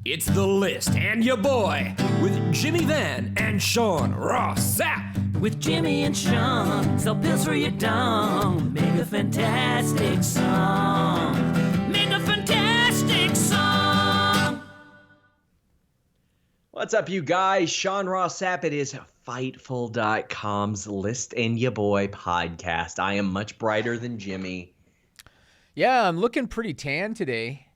It's The List and your boy with Jimmy Van and Sean Ross Sapp. With Jimmy and Sean, sell pills for your dong. Make a fantastic song. Make a fantastic song. What's up, you guys? Sean Ross Sapp. It is Fightful.com's List and Your Boy podcast. I am much brighter than Jimmy. Yeah, I'm looking pretty tan today,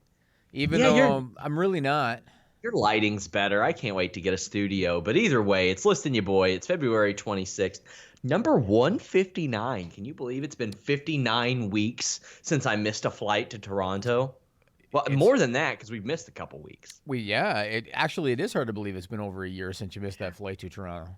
even though I'm really not. Your lighting's better. I can't wait to get a studio. But either way, it's List and Your Boy. It's February 26th. Number 159. Can you believe it's been 59 weeks since I missed a flight to Toronto? Well, more than that, because we've missed a couple weeks. It is hard to believe it's been over a year since you missed that flight to Toronto.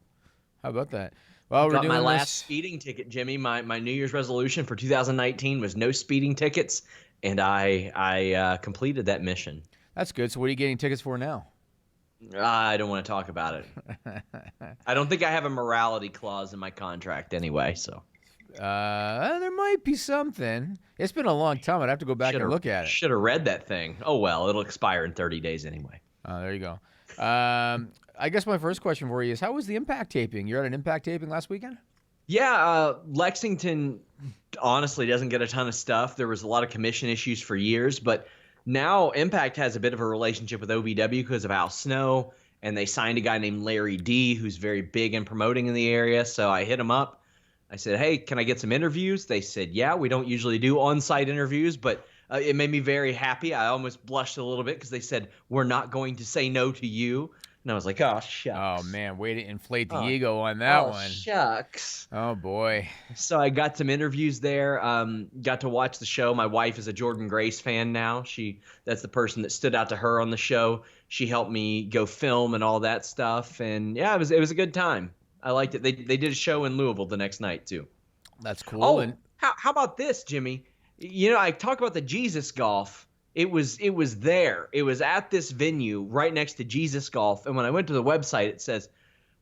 How about that? Well, we're got doing my this. last speeding ticket, Jimmy. My New Year's resolution for 2019 was no speeding tickets, and I completed that mission. That's good. So what are you getting tickets for now? I don't want to talk about it. I don't think I have a morality clause in my contract anyway, so. There might be something. It's been a long time. I'd have to go back and look at it. Should have read that thing. Oh, well, it'll expire in 30 days anyway. Oh, there you go. I guess my first question for you is, how was the Impact taping? You're at an Impact taping last weekend? Yeah, Lexington honestly doesn't get a ton of stuff. There was a lot of commission issues for years, but now Impact has a bit of a relationship with OVW because of Al Snow, and they signed a guy named Larry D, who's very big in promoting in the area. So I hit him up. I said, hey, can I get some interviews? They said, yeah, we don't usually do on-site interviews, but it made me very happy. I almost blushed a little bit because they said, we're not going to say no to you. And I was like, oh, shucks. Oh, man, way to inflate the ego on that one. Oh, shucks. Oh, boy. So I got some interviews there, got to watch the show. My wife is a Jordan Grace fan now. That's the person that stood out to her on the show. She helped me go film and all that stuff. And, yeah, it was a good time. I liked it. They did a show in Louisville the next night, too. That's cool. Oh, how about this, Jimmy? You know, I talk about the Jesus Golf. It was there. It was at this venue right next to Jesus Golf. And when I went to the website, it says,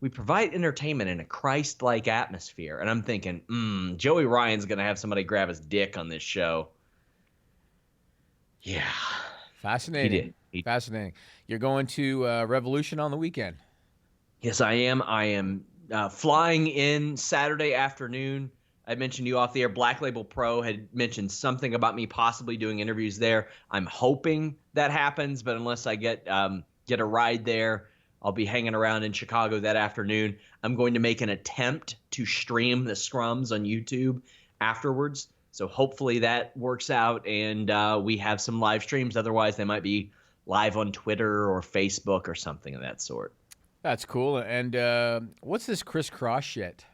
we provide entertainment in a Christ-like atmosphere. And I'm thinking, Joey Ryan's going to have somebody grab his dick on this show. Yeah. Fascinating. He did. Fascinating. You're going to Revolution on the weekend. Yes, I am. I am flying in Saturday afternoon. I mentioned you off the air. Black Label Pro had mentioned something about me possibly doing interviews there. I'm hoping that happens, but unless I get a ride there, I'll be hanging around in Chicago that afternoon. I'm going to make an attempt to stream the scrums on YouTube afterwards. So hopefully that works out and we have some live streams. Otherwise, they might be live on Twitter or Facebook or something of that sort. That's cool. And what's this crisscross shit?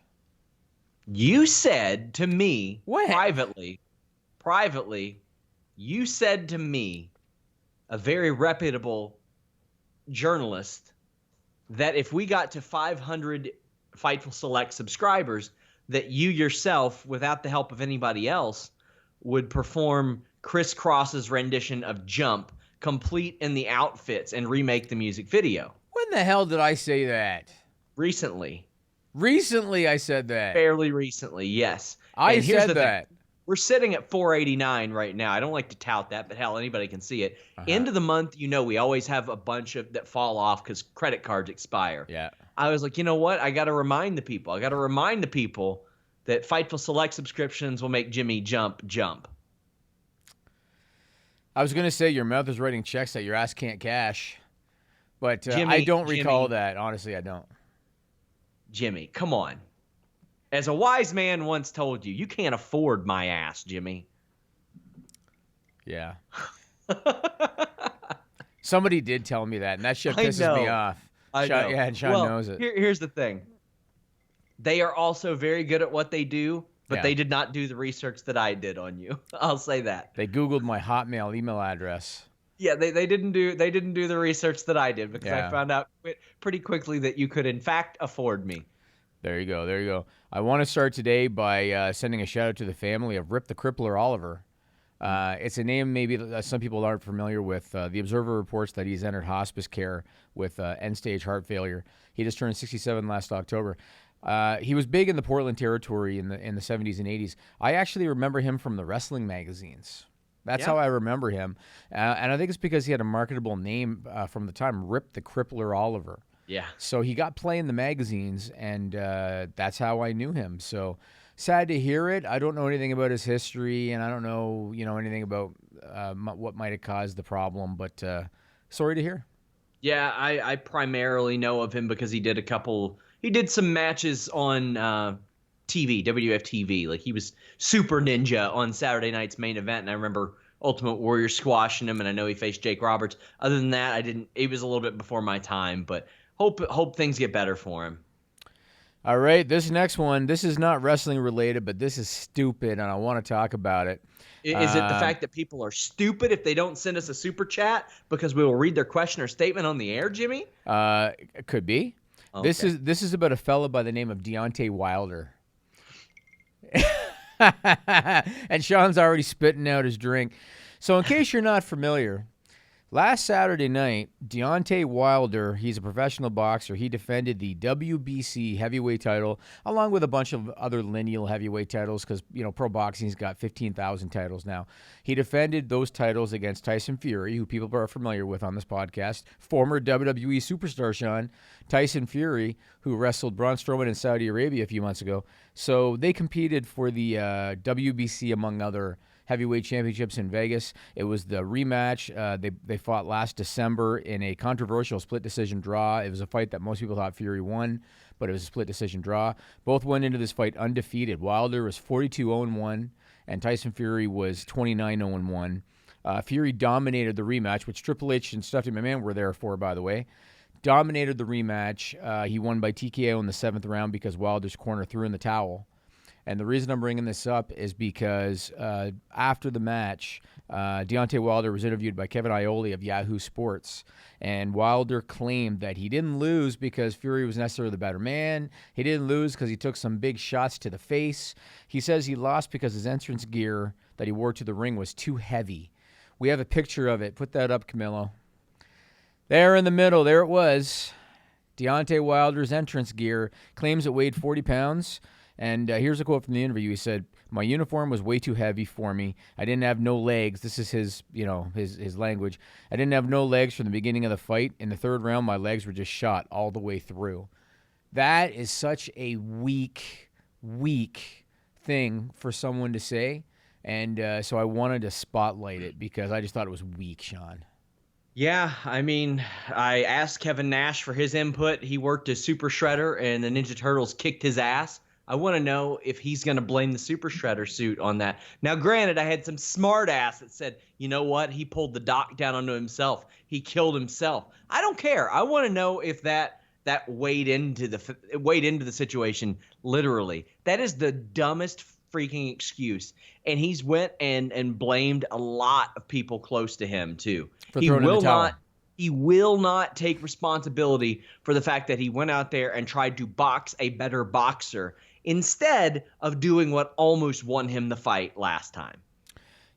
You said to me what? privately, you said to me, a very reputable journalist, that if we got to 500 Fightful Select subscribers, that you yourself, without the help of anybody else, would perform Criss Cross's rendition of Jump, complete in the outfits, and remake the music video. When the hell did I say that? Recently. Recently, I said that. Fairly recently, yes. I said that. We're sitting at 489 right now. I don't like to tout that, but hell, anybody can see it. End of the month, we always have a bunch of that fall off because credit cards expire. Yeah. I was like, you know what? I got to remind the people. I got to remind the people that Fightful Select subscriptions will make Jimmy jump. I was going to say your mouth is writing checks that your ass can't cash, but I don't recall that. Honestly, I don't. Jimmy, come on. As a wise man once told you, you can't afford my ass, Jimmy. Yeah. Somebody did tell me that, and that shit pisses me off. I know. Yeah, and Sean knows it. Here's the thing. They are also very good at what they do, but they did not do the research that I did on you. I'll say that. They Googled my Hotmail email address. Yeah, they didn't do the research that I did because I found out pretty quickly that you could in fact afford me. There you go. I want to start today by sending a shout out to the family of Rip the Crippler Oliver. It's a name maybe that some people aren't familiar with. The Observer reports that he's entered hospice care with end-stage heart failure. He just turned 67 last October. He was big in the Portland territory in the 70s and 80s. I actually remember him from the wrestling magazines. That's how I remember him. And I think it's because he had a marketable name from the time, Rip the Crippler Oliver. Yeah. So he got play in the magazines, and that's how I knew him. So sad to hear it. I don't know anything about his history, and I don't know, anything about what might have caused the problem, but sorry to hear. Yeah, I primarily know of him because he did some matches on TV, WFTV. Like, he was Super Ninja on Saturday night's main event, and I remember Ultimate Warrior squashing him, and I know he faced Jake Roberts. Other than that, it was a little bit before my time, but hope things get better for him. All right, this next one, this is not wrestling related, but this is stupid, and I want to talk about it. Is it the fact that people are stupid if they don't send us a super chat because we will read their question or statement on the air, Jimmy? It could be. Okay. This is about a fella by the name of Deontay Wilder. And Sean's already spitting out his drink. So in case you're not familiar, last Saturday night, Deontay Wilder, he's a professional boxer. He defended the WBC heavyweight title along with a bunch of other lineal heavyweight titles because, pro boxing's got 15,000 titles now. He defended those titles against Tyson Fury, who people are familiar with on this podcast, former WWE superstar Sean, Tyson Fury, who wrestled Braun Strowman in Saudi Arabia a few months ago. So they competed for the WBC, among other heavyweight championships in Vegas. It was the rematch. They fought last December in a controversial split decision draw. It was a fight that most people thought Fury won, but it was a split decision draw. Both went into this fight undefeated. Wilder was 42-1, and Tyson Fury was 29-1. Fury dominated the rematch, which Triple H and Stephanie McMahon were there for, by the way. Dominated the rematch. He won by TKO in the 7th round because Wilder's corner threw in the towel. And the reason I'm bringing this up is because after the match, Deontay Wilder was interviewed by Kevin Iole of Yahoo Sports. And Wilder claimed that he didn't lose because Fury was necessarily the better man. He didn't lose because he took some big shots to the face. He says he lost because his entrance gear that he wore to the ring was too heavy. We have a picture of it. Put that up, Camilo. There in the middle, there it was. Deontay Wilder's entrance gear claims it weighed 40 pounds. And here's a quote from the interview. He said, "My uniform was way too heavy for me. I didn't have no legs." This is his language. "I didn't have no legs from the beginning of the fight. In the 3rd round, my legs were just shot all the way through." That is such a weak thing for someone to say. And so I wanted to spotlight it because I just thought it was weak, Sean. Yeah, I mean, I asked Kevin Nash for his input. He worked as Super Shredder, and the Ninja Turtles kicked his ass. I want to know if he's going to blame the Super Shredder suit on that. Now, granted, I had some smart ass that said, you know what? He pulled the dock down onto himself. He killed himself. I don't care. I want to know if that weighed into the situation literally. That is the dumbest freaking excuse. And he's went and blamed a lot of people close to him too. He will not take responsibility for the fact that he went out there and tried to box a better boxer instead of doing what almost won him the fight last time.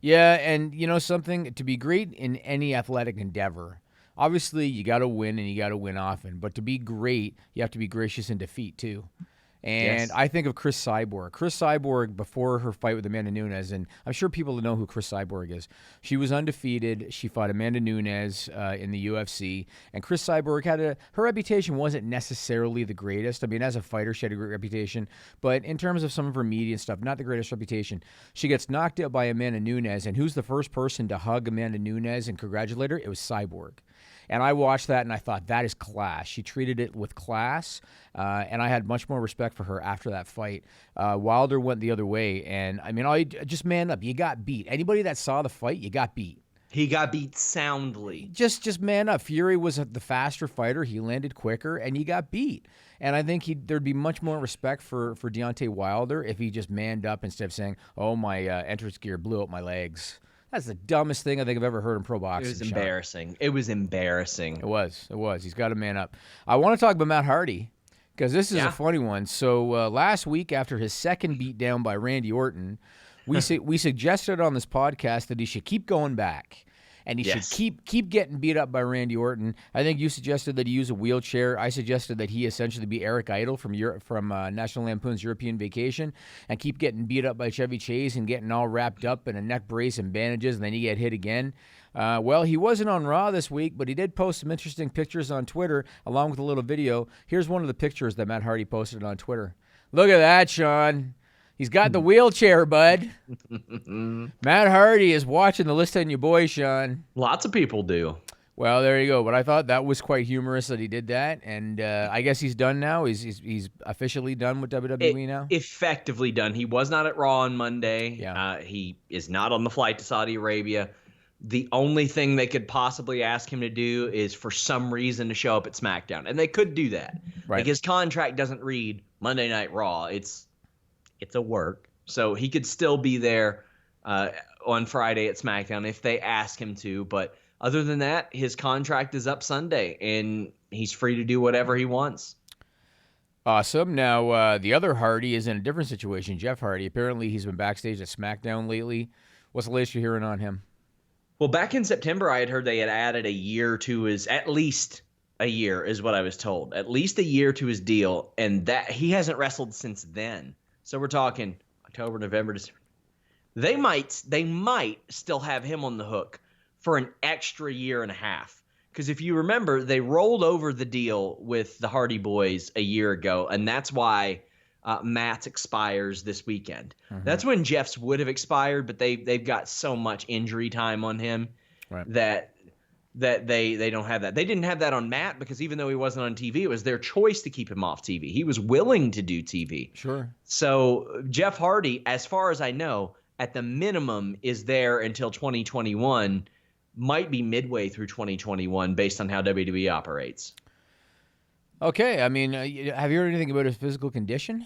Yeah, and something, to be great in any athletic endeavor, obviously you got to win and you got to win often, but to be great, you have to be gracious in defeat too. And yes. I think of Chris Cyborg. Chris Cyborg, before her fight with Amanda Nunes, and I'm sure people know who Chris Cyborg is. She was undefeated. She fought Amanda Nunes in the UFC. And Chris Cyborg her reputation wasn't necessarily the greatest. I mean, as a fighter, she had a great reputation. But in terms of some of her media and stuff, not the greatest reputation. She gets knocked out by Amanda Nunes. And who's the first person to hug Amanda Nunes and congratulate her? It was Cyborg. And I watched that, and I thought, that is class. She treated it with class, and I had much more respect for her after that fight. Wilder went the other way, and, I mean, just man up. You got beat. Anybody that saw the fight, you got beat. He got beat soundly. Just man up. Fury was the faster fighter. He landed quicker, and he got beat. And I think there'd be much more respect for Deontay Wilder if he just manned up instead of saying, oh, my entrance gear blew out my legs. That's the dumbest thing I think I've ever heard in pro boxing. It was embarrassing. It was embarrassing. It was. He's got to man up. I want to talk about Matt Hardy because this is a funny one. So last week, after his second beatdown by Randy Orton, we suggested on this podcast that he should keep going back. and he Yes. should keep getting beat up by Randy Orton. I think you suggested that he use a wheelchair. I suggested that he essentially be Eric Idle from National Lampoon's European Vacation and keep getting beat up by Chevy Chase and getting all wrapped up in a neck brace and bandages, and then he get hit again. Well, he wasn't on Raw this week, but he did post some interesting pictures on Twitter along with a little video. Here's one of the pictures that Matt Hardy posted on Twitter. Look at that, Sean. He's got the wheelchair, bud. Matt Hardy is watching the list on your boy, Sean. Lots of people do. Well, there you go. But I thought that was quite humorous that he did that, and I guess he's done now. He's officially done with WWE now. Effectively done. He was not at Raw on Monday. Yeah. He is not on the flight to Saudi Arabia. The only thing they could possibly ask him to do is for some reason to show up at SmackDown, and they could do that. Right. Like his contract doesn't read Monday Night Raw. It's a work, so he could still be there on Friday at SmackDown if they ask him to. But other than that, his contract is up Sunday, and he's free to do whatever he wants. Awesome. Now, the other Hardy is in a different situation. Jeff Hardy. Apparently, he's been backstage at SmackDown lately. What's the latest you're hearing on him? Well, back in September, I had heard they had added a year to his, at least a year is what I was told, at least a year to his deal, and that he hasn't wrestled since then. So we're talking October, November, December. They might still have him on the hook for an extra year and a half. Because if you remember, they rolled over the deal with the Hardy Boys a year ago, and that's why Matt's expires this weekend. Mm-hmm. That's when Jeff's would have expired, but they've got so much injury time on him that they don't have that. They didn't have that on Matt because even though he wasn't on TV, it was their choice to keep him off TV. He was willing to do TV. Sure. So Jeff Hardy, as far as I know, at the minimum is there until 2021, might be midway through 2021 based on how WWE operates. Okay. I mean, have you heard anything about his physical condition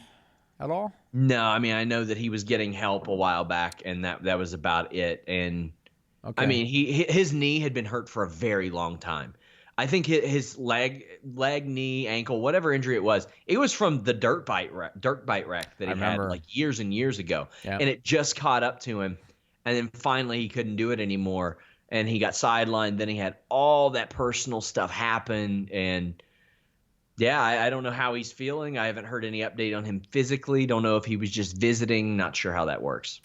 at all? No, I mean, I know that he was getting help a while back, and that was about it. And Okay. I mean, his knee had been hurt for a very long time. I think his leg, knee, ankle, whatever injury it was from the dirt bike wreck that he had like years and years ago. Yeah. And it just caught up to him. And then finally he couldn't do it anymore. And he got sidelined. Then he had all that personal stuff happen. And yeah, I don't know how he's feeling. I haven't heard any update on him physically. Don't know if he was just visiting. Not sure how that works.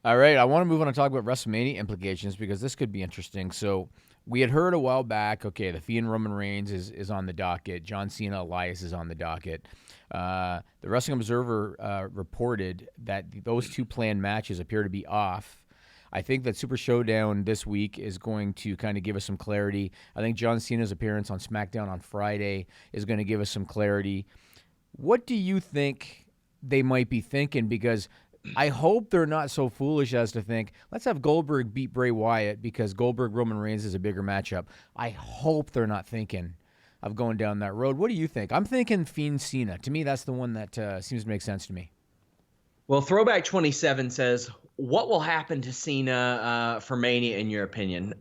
All right, I want to move on and talk about WrestleMania implications because this could be interesting. So we had heard a while back, okay, the Fiend Roman Reigns is on the docket. John Cena Elias is on the docket. The Wrestling Observer reported that those two planned matches appear to be off. I think that Super Showdown this week is going to kind of give us some clarity. I think John Cena's appearance on SmackDown on Friday is going to give us some clarity. What do you think they might be thinking? Because I hope they're not so foolish as to think, let's have Goldberg beat Bray Wyatt because Goldberg-Roman Reigns is a bigger matchup. I hope they're not thinking of going down that road. What do you think? I'm thinking Fiend Cena. To me, that's the one that seems to make sense to me. Well, Throwback 27 says, what will happen to Cena for Mania in your opinion?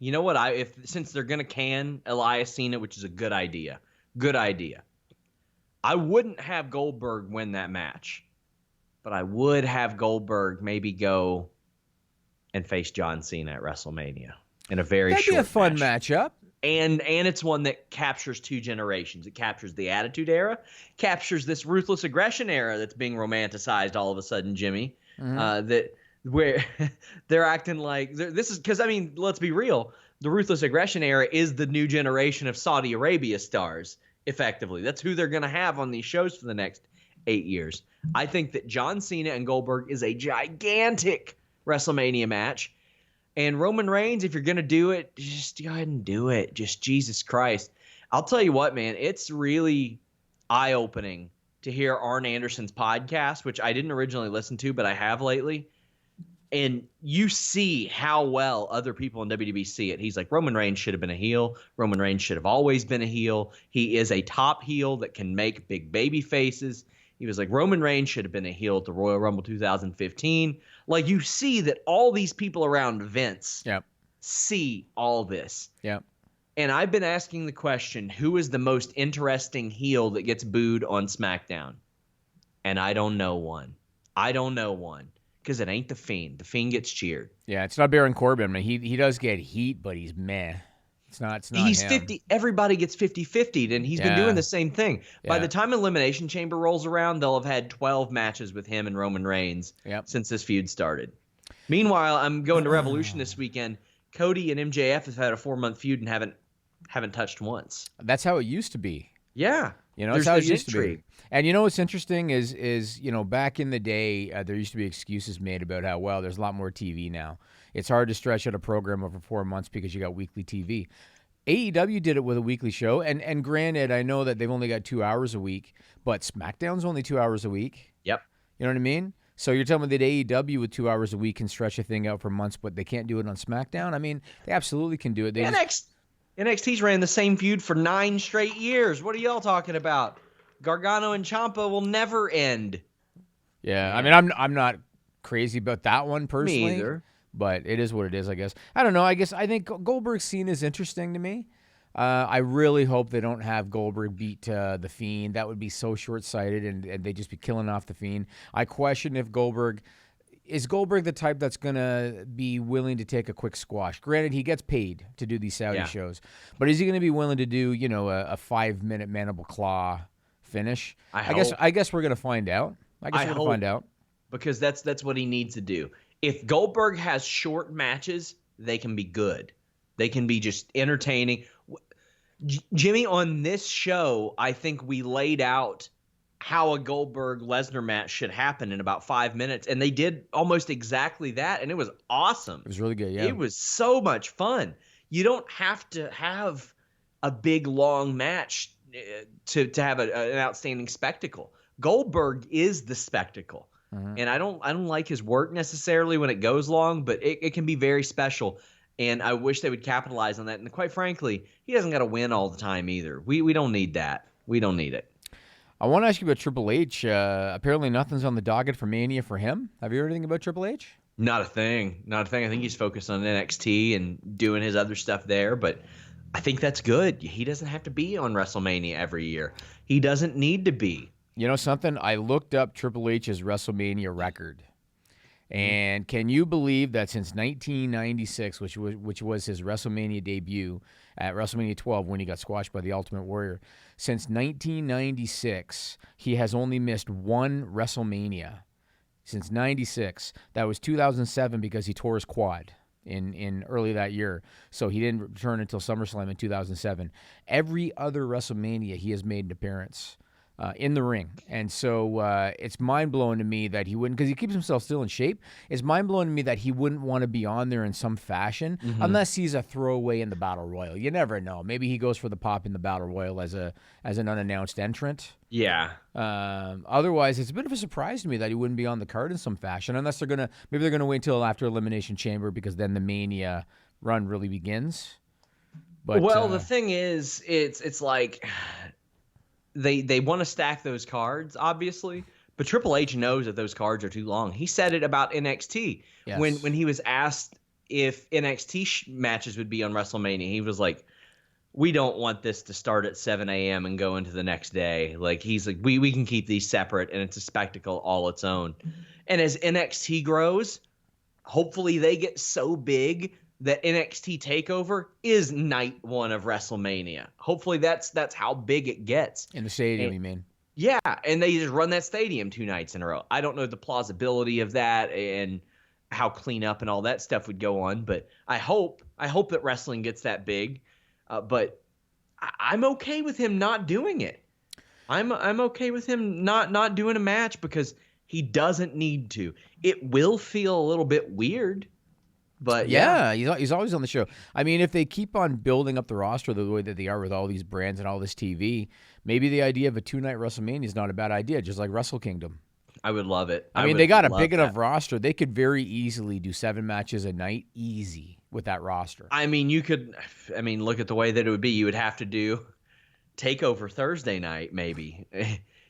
You know what? Since they're going to can Elias Cena, which is a good idea. I wouldn't have Goldberg win that match. But I would have Goldberg maybe go and face John Cena at WrestleMania in a very That'd short be a fun match. matchup. And it's one that captures two generations. It captures the Attitude Era, captures this Ruthless Aggression era that's being romanticized all of a sudden, Jimmy. That where they're acting like this is because, I mean, let's be real. The Ruthless Aggression era is the new generation of Saudi Arabia stars, effectively. That's who they're going to have on these shows for the next 8 years. I think that John Cena and Goldberg is a gigantic WrestleMania match. And Roman Reigns, if you're going to do it, just go ahead and do it. Just Jesus Christ. I'll tell you what, man, it's really eye-opening to hear Arn Anderson's podcast, which I didn't originally listen to, but I have lately. And you see how well other people in WWE see it. He's like, Roman Reigns should have been a heel. Roman Reigns should have always been a heel. He is a top heel that can make big baby faces. He was like, Roman Reigns should have been a heel at the Royal Rumble 2015. Like, you see that all these people around Vince see all this. Yep. And I've been asking the question, who is the most interesting heel that gets booed on SmackDown? And I don't know one. Because because it ain't the Fiend. The Fiend gets cheered. Yeah, it's not Baron Corbin. I mean, he does get heat, but he's meh. It's not He's him. 50. Everybody gets 50-50'd, and he's been doing the same thing. By the time Elimination Chamber rolls around, they'll have had 12 matches with him and Roman Reigns since this feud started. Meanwhile, I'm going to Revolution this weekend. Cody and MJF have had a 4-month feud and haven't touched once. That's how it used to be. Yeah. That's how it used to be. And what's interesting is back in the day, there used to be excuses made about how, well, there's a lot more TV now. It's hard to stretch out a program over 4 months because you got weekly TV. AEW did it with a weekly show, and granted, I know that they've only got 2 hours a week, but SmackDown's only 2 hours a week. Yep. You know what I mean? So you're telling me that AEW with 2 hours a week can stretch a thing out for months, but they can't do it on SmackDown? I mean, they absolutely can do it. NXT's ran the same feud for 9 straight years. What are y'all talking about? Gargano and Ciampa will never end. Yeah, I mean, I'm not crazy about that one personally. Me either. But it is what it is, I guess. I don't know. I think Goldberg's scene is interesting to me. I really hope they don't have Goldberg beat the Fiend. That would be so short-sighted, and they'd just be killing off the Fiend. I question if is Goldberg the type that's going to be willing to take a quick squash? Granted, he gets paid to do these Saudi shows, but is he going to be willing to do, a 5-minute mandible claw finish? I guess we're going to find out. I guess we're going to find out. Because that's what he needs to do. If Goldberg has short matches, they can be good. They can be just entertaining. Jimmy, on this show, I think we laid out how a Goldberg-Lesnar match should happen in about 5 minutes, and they did almost exactly that, and it was awesome. It was really good, yeah. It was so much fun. You don't have to have a big, long match to have an outstanding spectacle. Goldberg is the spectacle. And I don't like his work necessarily when it goes long, but it can be very special. And I wish they would capitalize on that. And quite frankly, he doesn't got to win all the time either. We don't need that. We don't need it. I want to ask you about Triple H. Apparently nothing's on the docket for Mania for him. Have you heard anything about Triple H? Not a thing. I think he's focused on NXT and doing his other stuff there. But I think that's good. He doesn't have to be on WrestleMania every year. He doesn't need to be. You know something? I looked up Triple H's WrestleMania record. And can you believe that since 1996, which was his WrestleMania debut at WrestleMania 12 when he got squashed by the Ultimate Warrior, since 1996, he has only missed one WrestleMania. Since 96. That was 2007 because he tore his quad in early that year. So he didn't return until SummerSlam in 2007. Every other WrestleMania, he has made an appearance in the ring. And so it's mind-blowing to me that he wouldn't, because he keeps himself still in shape. It's mind-blowing to me that he wouldn't want to be on there in some fashion unless he's a throwaway in the Battle Royal. You never know. Maybe he goes for the pop in the Battle Royal as an unannounced entrant. Yeah. Otherwise, it's a bit of a surprise to me that he wouldn't be on the card in some fashion, unless maybe they're gonna wait until after Elimination Chamber, because then the Mania run really begins. But the thing is, it's like they want to stack those cards, obviously, but Triple H knows that those cards are too long. He said it about NXT when he was asked if NXT matches would be on WrestleMania. He was like, we don't want this to start at 7 a.m. and go into the next day. Like, he's like, we can keep these separate, and it's a spectacle all its own. And as NXT grows, hopefully they get so big that NXT TakeOver is night one of WrestleMania. Hopefully that's how big it gets. In the stadium, you mean? Yeah, and they just run that stadium 2 nights in a row. I don't know the plausibility of that and how clean up and all that stuff would go on, but I hope that wrestling gets that big. But I'm okay with him not doing it. I'm okay with him not doing a match because he doesn't need to. It will feel a little bit weird. But yeah, he's always on the show. I mean, if they keep on building up the roster the way that they are with all these brands and all this TV, maybe the idea of a 2-night WrestleMania is not a bad idea, just like Wrestle Kingdom. I would love it. I mean, they got a big enough roster. They could very easily do 7 matches a night, easy, with that roster. I mean, look at the way that it would be. You would have to do TakeOver Thursday night, maybe.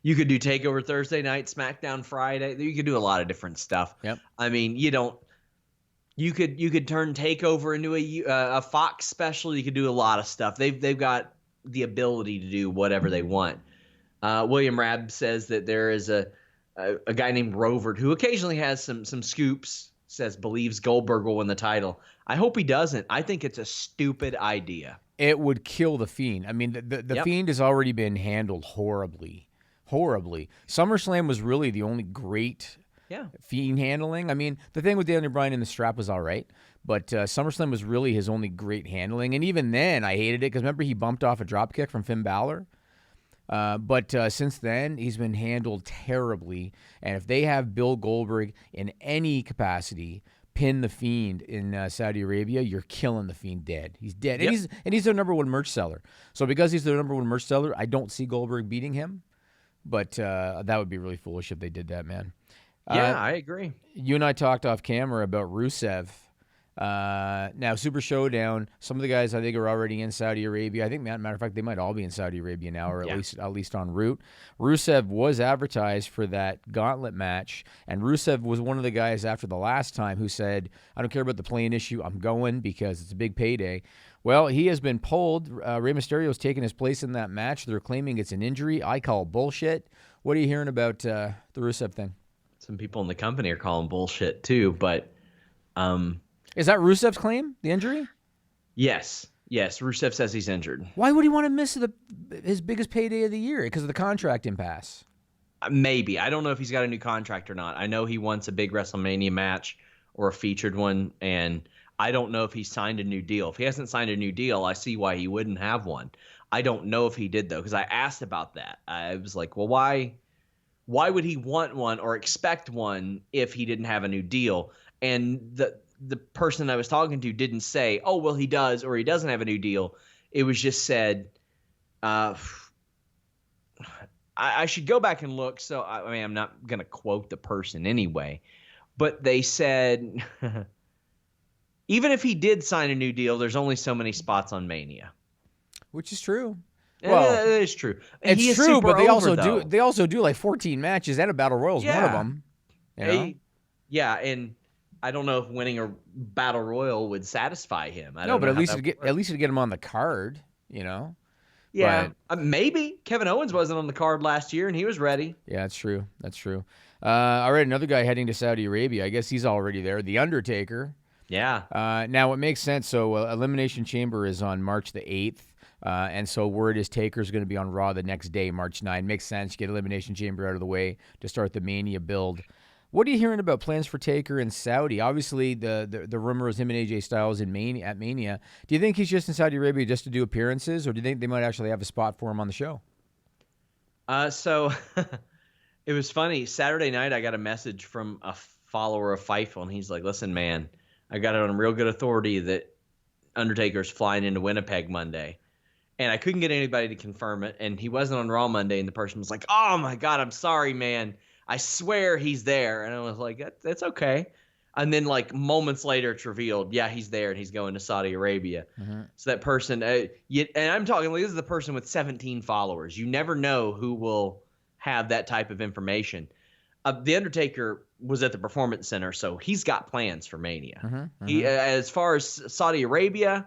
You could do TakeOver Thursday night, SmackDown Friday. You could do a lot of different stuff. Yep. I mean, You could turn TakeOver into a Fox special. You could do a lot of stuff. They've got the ability to do whatever they want. William Rabb says that there is a a guy named Rovert, who occasionally has some scoops, says believes Goldberg will win the title. I hope he doesn't. I think it's a stupid idea. It would kill the Fiend. I mean, the Yep. Fiend has already been handled horribly. SummerSlam was really the only great Fiend handling. I mean, the thing with Daniel Bryan and the strap was all right, but SummerSlam was really his only great handling. And even then, I hated it because remember he bumped off a dropkick from Finn Balor? But since then, he's been handled terribly. And if they have Bill Goldberg in any capacity pin the Fiend in Saudi Arabia, you're killing the Fiend dead. He's dead. Yep. And he's their number one merch seller. So because he's their number one merch seller, I don't see Goldberg beating him. But that would be really foolish if they did that, man. Yeah, I agree. You and I talked off camera about Rusev. Now, Super Showdown, some of the guys I think are already in Saudi Arabia. I think, matter of fact, they might all be in Saudi Arabia now, or at least en route. Rusev was advertised for that gauntlet match, and Rusev was one of the guys after the last time who said, I don't care about the plane issue, I'm going because it's a big payday. Well, he has been pulled. Rey Mysterio's taken his place in that match. They're claiming it's an injury. I call bullshit. What are you hearing about the Rusev thing? Some people in the company are calling bullshit too, but is that Rusev's claim, the injury? Yes. Rusev says he's injured. Why would he want to miss his biggest payday of the year? Because of the contract impasse. Maybe. I don't know if he's got a new contract or not. I know he wants a big WrestleMania match or a featured one, and I don't know if he's signed a new deal. If he hasn't signed a new deal, I see why he wouldn't have one. I don't know if he did, though, because I asked about that. I was like, well, why would he want one or expect one if he didn't have a new deal? And the person I was talking to didn't say, oh, well, he does or he doesn't have a new deal. It was just said, I should go back and look. So, I mean, I'm not going to quote the person anyway. But they said, even if he did sign a new deal, there's only so many spots on Mania. Which is true. Well, it is true. It's true, but they also do like 14 matches and a Battle Royal is one of them. You know? Yeah, and I don't know if winning a Battle Royal would satisfy him. I don't know but know at least to get him on the card, you know. Yeah, maybe Kevin Owens wasn't on the card last year and he was ready. Yeah, that's true. All right, another guy heading to Saudi Arabia. I guess he's already there. The Undertaker. Yeah. Now it makes sense. So Elimination Chamber is on March the 8th. And so word is Taker's going to be on Raw the next day, March 9. Makes sense. Get Elimination Chamber out of the way to start the Mania build. What are you hearing about plans for Taker in Saudi? Obviously, the rumor is him and AJ Styles at Mania. Do you think he's just in Saudi Arabia just to do appearances, or do you think they might actually have a spot for him on the show? So it was funny. Saturday night, I got a message from a follower of Fightful, and he's like, listen, man, I got it on real good authority that Undertaker's flying into Winnipeg Monday. And I couldn't get anybody to confirm it, and he wasn't on Raw Monday, and the person was like, oh, my God, I'm sorry, man. I swear he's there. And I was like, that's okay. And then, like, moments later, it's revealed, yeah, he's there, and he's going to Saudi Arabia. Mm-hmm. So that person, and I'm talking, like, this is the person with 17 followers. You never know who will have that type of information. The Undertaker was at the Performance Center, so he's got plans for Mania. Mm-hmm, mm-hmm. He, as far as Saudi Arabia,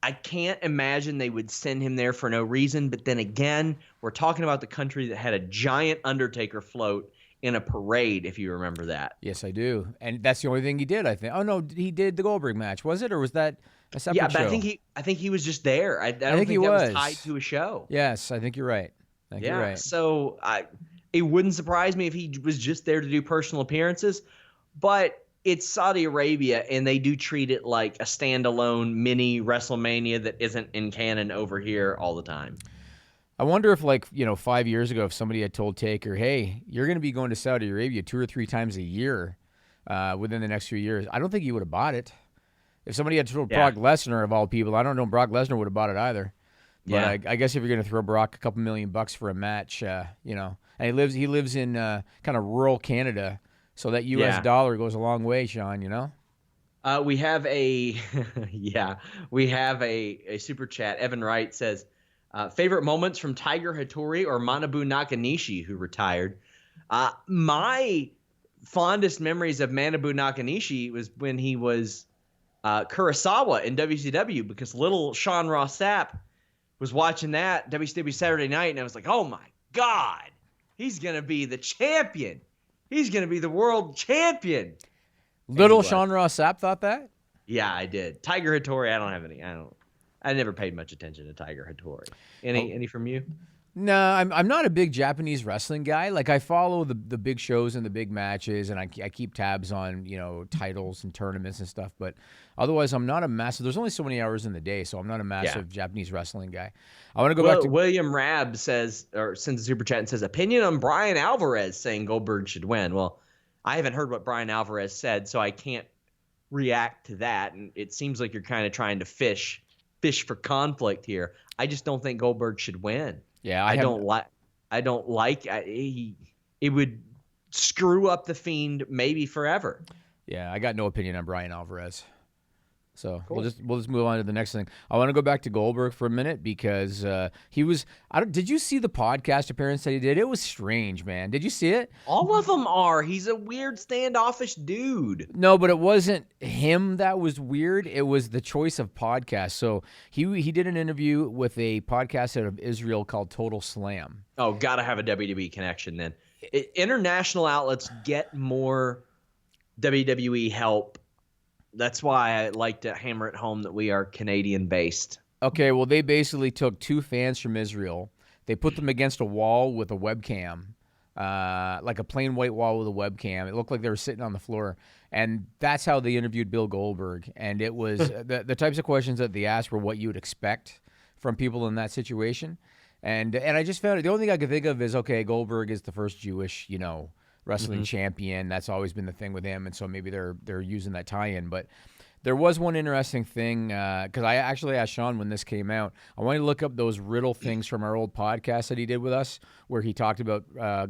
I can't imagine they would send him there for no reason. But then again, we're talking about the country that had a giant Undertaker float in a parade, if you remember that. Yes, I do. And that's the only thing he did, I think. Oh, no, he did the Goldberg match, was it? Or was that a separate show? Yeah, but I think he was just there. I don't think that was tied to a show. Yes, I think you're right. You're right. So it wouldn't surprise me if he was just there to do personal appearances. But it's Saudi Arabia, and they do treat it like a standalone mini WrestleMania that isn't in canon over here all the time. I wonder if, 5 years ago, if somebody had told Taker, hey, you're going to be going to Saudi Arabia 2 or 3 times a year within the next few years, I don't think he would have bought it. If somebody had told Brock Lesnar, of all people, I don't know if Brock Lesnar would have bought it either. But I guess if you're going to throw Brock a couple $1 million for a match, and he lives in kind of rural Canada, so that U.S. dollar goes a long way, Sean, you know? We have a super chat. Evan Wright says, favorite moments from Tiger Hattori or Manabu Nakanishi, who retired. My fondest memories of Manabu Nakanishi was when he was Kurosawa in WCW, because little Sean Ross Sapp was watching that WCW Saturday night, and I was like, oh my God, He's going to be the champion. He's going to be the world champion. Little Sean Ross Sapp thought that? Yeah, I did. Tiger Hattori, I never paid much attention to Tiger Hattori. Any from you? No, I'm not a big Japanese wrestling guy. Like, I follow the big shows and the big matches, and I keep tabs on, titles and tournaments and stuff. But otherwise, I'm not a massive. There's only so many hours in the day, so I'm not a massive Japanese wrestling guy. I want to go back to William Rabb sends a super chat and says, opinion on Brian Alvarez saying Goldberg should win. Well, I haven't heard what Brian Alvarez said, so I can't react to that. And it seems like you're kind of trying to fish for conflict here. I just don't think Goldberg should win. Yeah, it would screw up the Fiend maybe forever. Yeah, I got no opinion on Brian Alvarez. So cool. we'll just move on to the next thing. I want to go back to Goldberg for a minute because he was. Did you see the podcast appearance that he did? It was strange, man. Did you see it? All of them are. He's a weird standoffish dude. No, but it wasn't him that was weird. It was the choice of podcast. So he did an interview with a podcast out of Israel called Total Slam. Oh, gotta have a WWE connection then. International outlets get more WWE help. That's why I like to hammer it home that we are Canadian-based. Okay, well, they basically took two fans from Israel. They put them against a wall with a webcam, like a plain white wall with a webcam. It looked like they were sitting on the floor. And that's how they interviewed Bill Goldberg. And it was the types of questions that they asked were what you would expect from people in that situation. And I just found it. The only thing I could think of is, okay, Goldberg is the first Jewish, wrestling champion. That's always been the thing with him, and so maybe they're using that tie-in. But there was one interesting thing because I actually asked Sean when this came out. I wanted to look up those riddle things from our old podcast that he did with us, where he talked about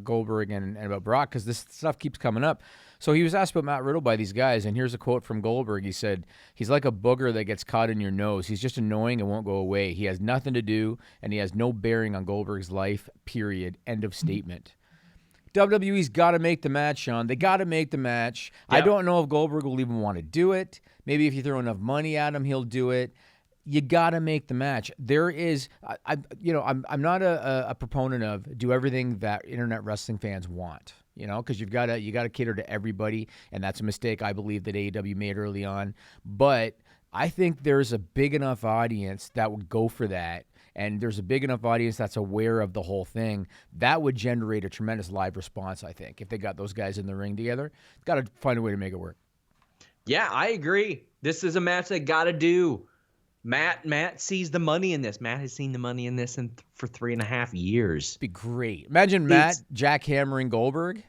Goldberg and about Brock, because this stuff keeps coming up. So he was asked about Matt Riddle by these guys, and here's a quote from Goldberg. He said, "He's like a booger that gets caught in your nose. He's just annoying and won't go away. He has nothing to do, and he has no bearing on Goldberg's life, period. End of statement." WWE's got to make the match, Sean. They got to make the match. Yep. I don't know if Goldberg will even want to do it. Maybe if you throw enough money at him, he'll do it. You got to make the match. There is, I'm not a proponent of do everything that internet wrestling fans want, because you got to cater to everybody, and that's a mistake I believe that AEW made early on. But I think there's a big enough audience that would go for that. And there's a big enough audience that's aware of the whole thing. That would generate a tremendous live response, I think, if they got those guys in the ring together. Got to find a way to make it work. Yeah, I agree. This is a match they got to do. Matt sees the money in this. Matt has seen the money in this for 3.5 years. It'd be great. Imagine Matt jackhammering Goldberg.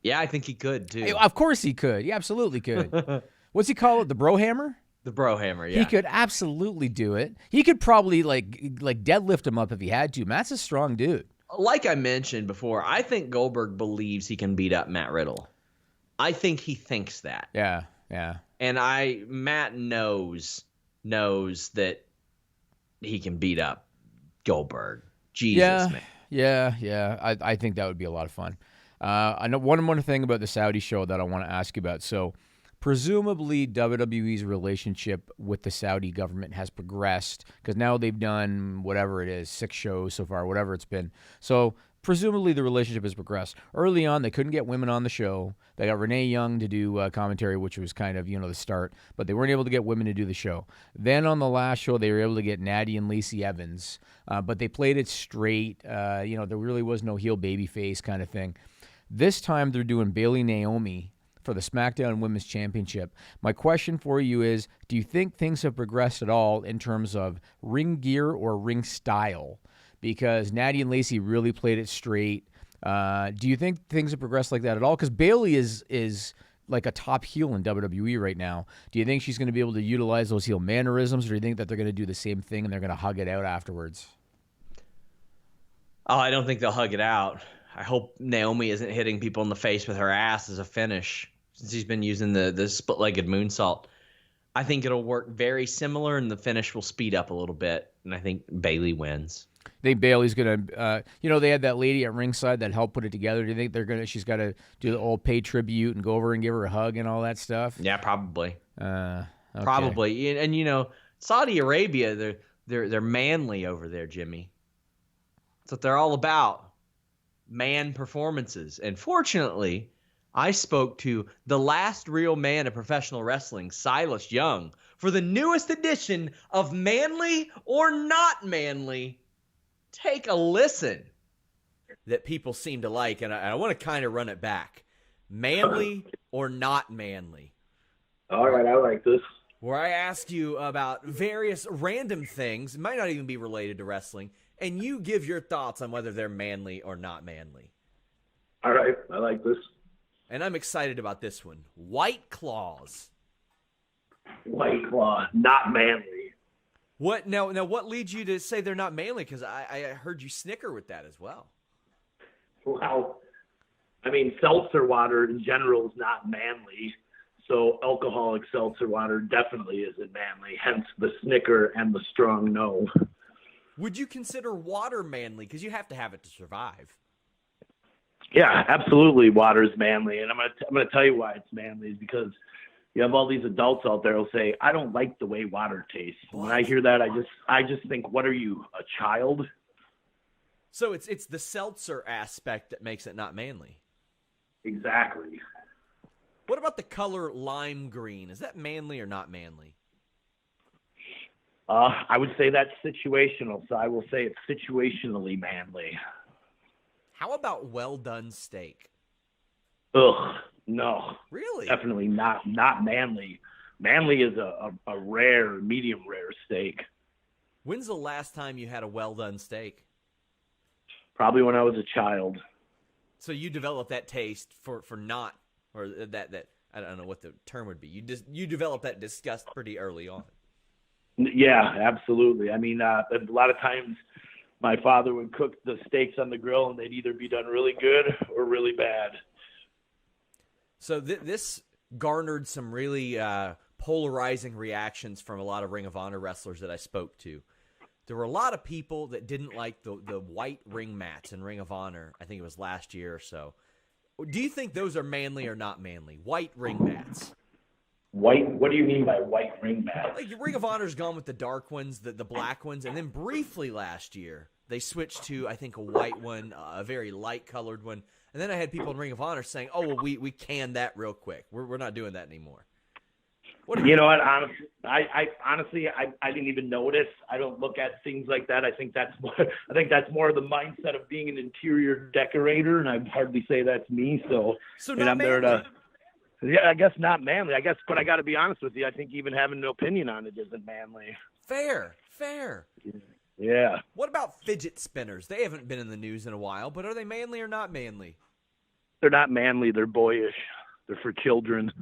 Yeah, I think he could, too. Hey, of course he could. He absolutely could. What's he call it? The bro hammer? The bro hammer, yeah. He could absolutely do it. He could probably like deadlift him up if he had to. Matt's a strong dude. Like I mentioned before, I think Goldberg believes he can beat up Matt Riddle. I think he thinks that. Yeah. And Matt knows that he can beat up Goldberg. Jesus, man. Yeah. I think that would be a lot of fun. I know one more thing about the Saudi show that I want to ask you about. So, presumably, WWE's relationship with the Saudi government has progressed because now they've done whatever it is, 6 shows so far, whatever it's been. So presumably the relationship has progressed. Early on, they couldn't get women on the show. They got Renee Young to do commentary, which was kind of, the start, but they weren't able to get women to do the show. Then on the last show, they were able to get Natty and Lacey Evans, but they played it straight. There really was no heel baby face kind of thing. This time they're doing Bayley Naomi for the Smackdown Women's Championship. My question for you is, do you think things have progressed at all in terms of ring gear or ring style? Because Natty and Lacey really played it straight. Do you think things have progressed like that at all? Because Bayley is like a top heel in WWE right now. Do you think she's going to be able to utilize those heel mannerisms, or do you think that they're going to do the same thing and they're going to hug it out afterwards? Oh, I don't think they'll hug it out. I hope Naomi isn't hitting people in the face with her ass as a finish, since he's been using the split-legged moonsault. I think it'll work very similar, and the finish will speed up a little bit, and I think Bayley wins. I think Bayley's going to, they had that lady at ringside that helped put it together. Do you think she's got to do the old pay tribute and go over and give her a hug and all that stuff? Yeah, probably. Okay. Probably. And Saudi Arabia, they're manly over there, Jimmy. That's what they're all about. man performances. And fortunately, I spoke to the last real man of professional wrestling, Silas Young, for the newest edition of Manly or Not Manly. Take a listen. That people seem to like, and I want to kind of run it back. Manly or Not Manly? All right, I like this. Where I ask you about various random things, might not even be related to wrestling, and you give your thoughts on whether they're manly or not manly. All right, I like this. And I'm excited about this one. White Claws. White Claw, not manly. What now? What leads you to say they're not manly? Because I heard you snicker with that as well. Well, I mean, seltzer water in general is not manly. So alcoholic seltzer water definitely isn't manly, hence the snicker and the strong no. Would you consider water manly? Because you have to have it to survive. Yeah, absolutely water is manly. And I'm gonna tell you why it's manly is because you have all these adults out there who'll say, I don't like the way water tastes. When I hear that, I just think, what are you, a child? So it's the seltzer aspect that makes it not manly. Exactly. What about the color lime green? Is that manly or not manly? I would say that's situational, so I will say it's situationally manly. How about well done steak? Ugh, no. Really? Definitely not manly. Manly is a rare, medium rare steak. When's the last time you had a well done steak? Probably when I was a child. So you developed that taste for not, or that I don't know what the term would be. You developed that disgust pretty early on. Yeah, absolutely. I mean, a lot of times my father would cook the steaks on the grill, and they'd either be done really good or really bad. So this garnered some really polarizing reactions from a lot of Ring of Honor wrestlers that I spoke to. There were a lot of people that didn't like the white ring mats in Ring of Honor. I think it was last year or so. Do you think those are manly or not manly? White ring mats. White? What do you mean by white ring mats? Like Ring of Honor's gone with the dark ones, the black ones, and then briefly last year they switched to, I think, a white one, a very light colored one. And then I had people in Ring of Honor saying, "Oh, well, we canned that real quick. We're not doing that anymore." You know what? Honestly, I didn't even notice. I don't look at things like that. I think that's more the mindset of being an interior decorator, and I'd hardly say that's me. So not I'm there manly. Yeah, I guess not manly. I guess, but I got to be honest with you. I think even having an opinion on it isn't manly. Fair. Yeah. What about fidget spinners? They haven't been in the news in a while, but are they manly or not manly? They're not manly. They're boyish. They're for children.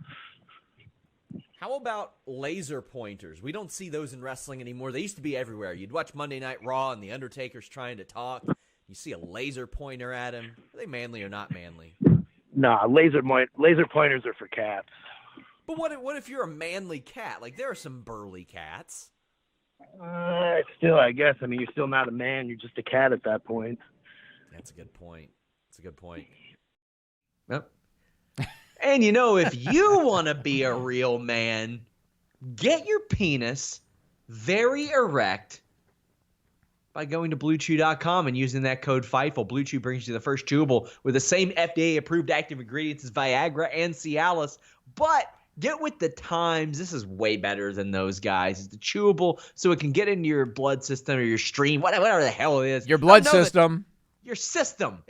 How about laser pointers? We don't see those in wrestling anymore. They used to be everywhere. You'd watch Monday Night Raw and the Undertaker's trying to talk. You see a laser pointer at him. Are they manly or not manly? Nah, laser pointers are for cats. But what if you're a manly cat? Like, there are some burly cats. Still, I guess. I mean, you're still not a man. You're just a cat at that point. That's a good point. Yep. And if you want to be a real man, get your penis very erect by going to BlueChew.com and using that code Fightful. Blue Chew brings you the first chewable with the same FDA-approved active ingredients as Viagra and Cialis, but get with the times. This is way better than those guys. It's the chewable, so it can get into your blood system or your stream, whatever the hell it is. Your blood system. Your system.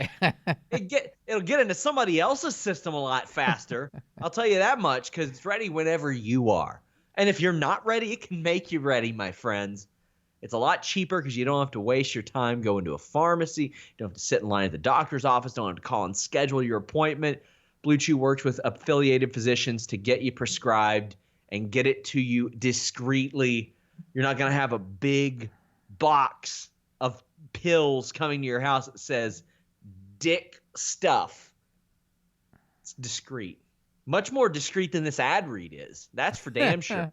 It'll get into somebody else's system a lot faster. I'll tell you that much, because it's ready whenever you are. And if you're not ready, it can make you ready, my friends. It's a lot cheaper because you don't have to waste your time going to a pharmacy. You don't have to sit in line at the doctor's office. Don't have to call and schedule your appointment. Blue Chew works with affiliated physicians to get you prescribed and get it to you discreetly. You're not going to have a big box of pills coming to your house that says dick stuff. It's discreet. Much more discreet than this ad read is. That's for damn sure.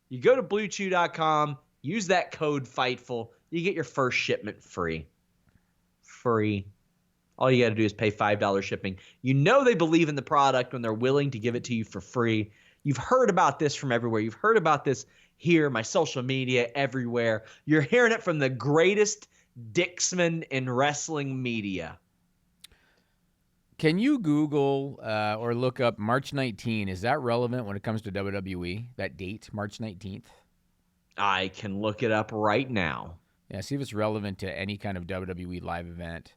You go to BlueChew.com, use that code Fightful, you get your first shipment free. All you got to do is pay $5 shipping. You know they believe in the product when they're willing to give it to you for free. You've heard about this from everywhere. You've heard about this here, my social media, everywhere. You're hearing it from the greatest dicksman in wrestling media. Can you Google or look up March 19? Is that relevant when it comes to WWE? That date, March 19th? I can look it up right now. Yeah, see if it's relevant to any kind of WWE live event.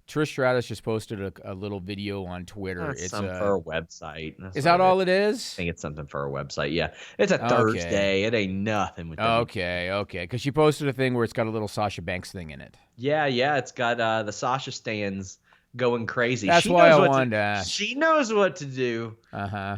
Trish Stratus just posted a little video on Twitter. That's It's something for a website. Is that all it is? I think it's something for a website. Yeah, it's a Thursday. It ain't nothing with Okay. Because she posted a thing where it's got a little Sasha Banks thing in it. Yeah. It's got the Sasha stands going crazy. That's why I wanted to ask. She knows what to do.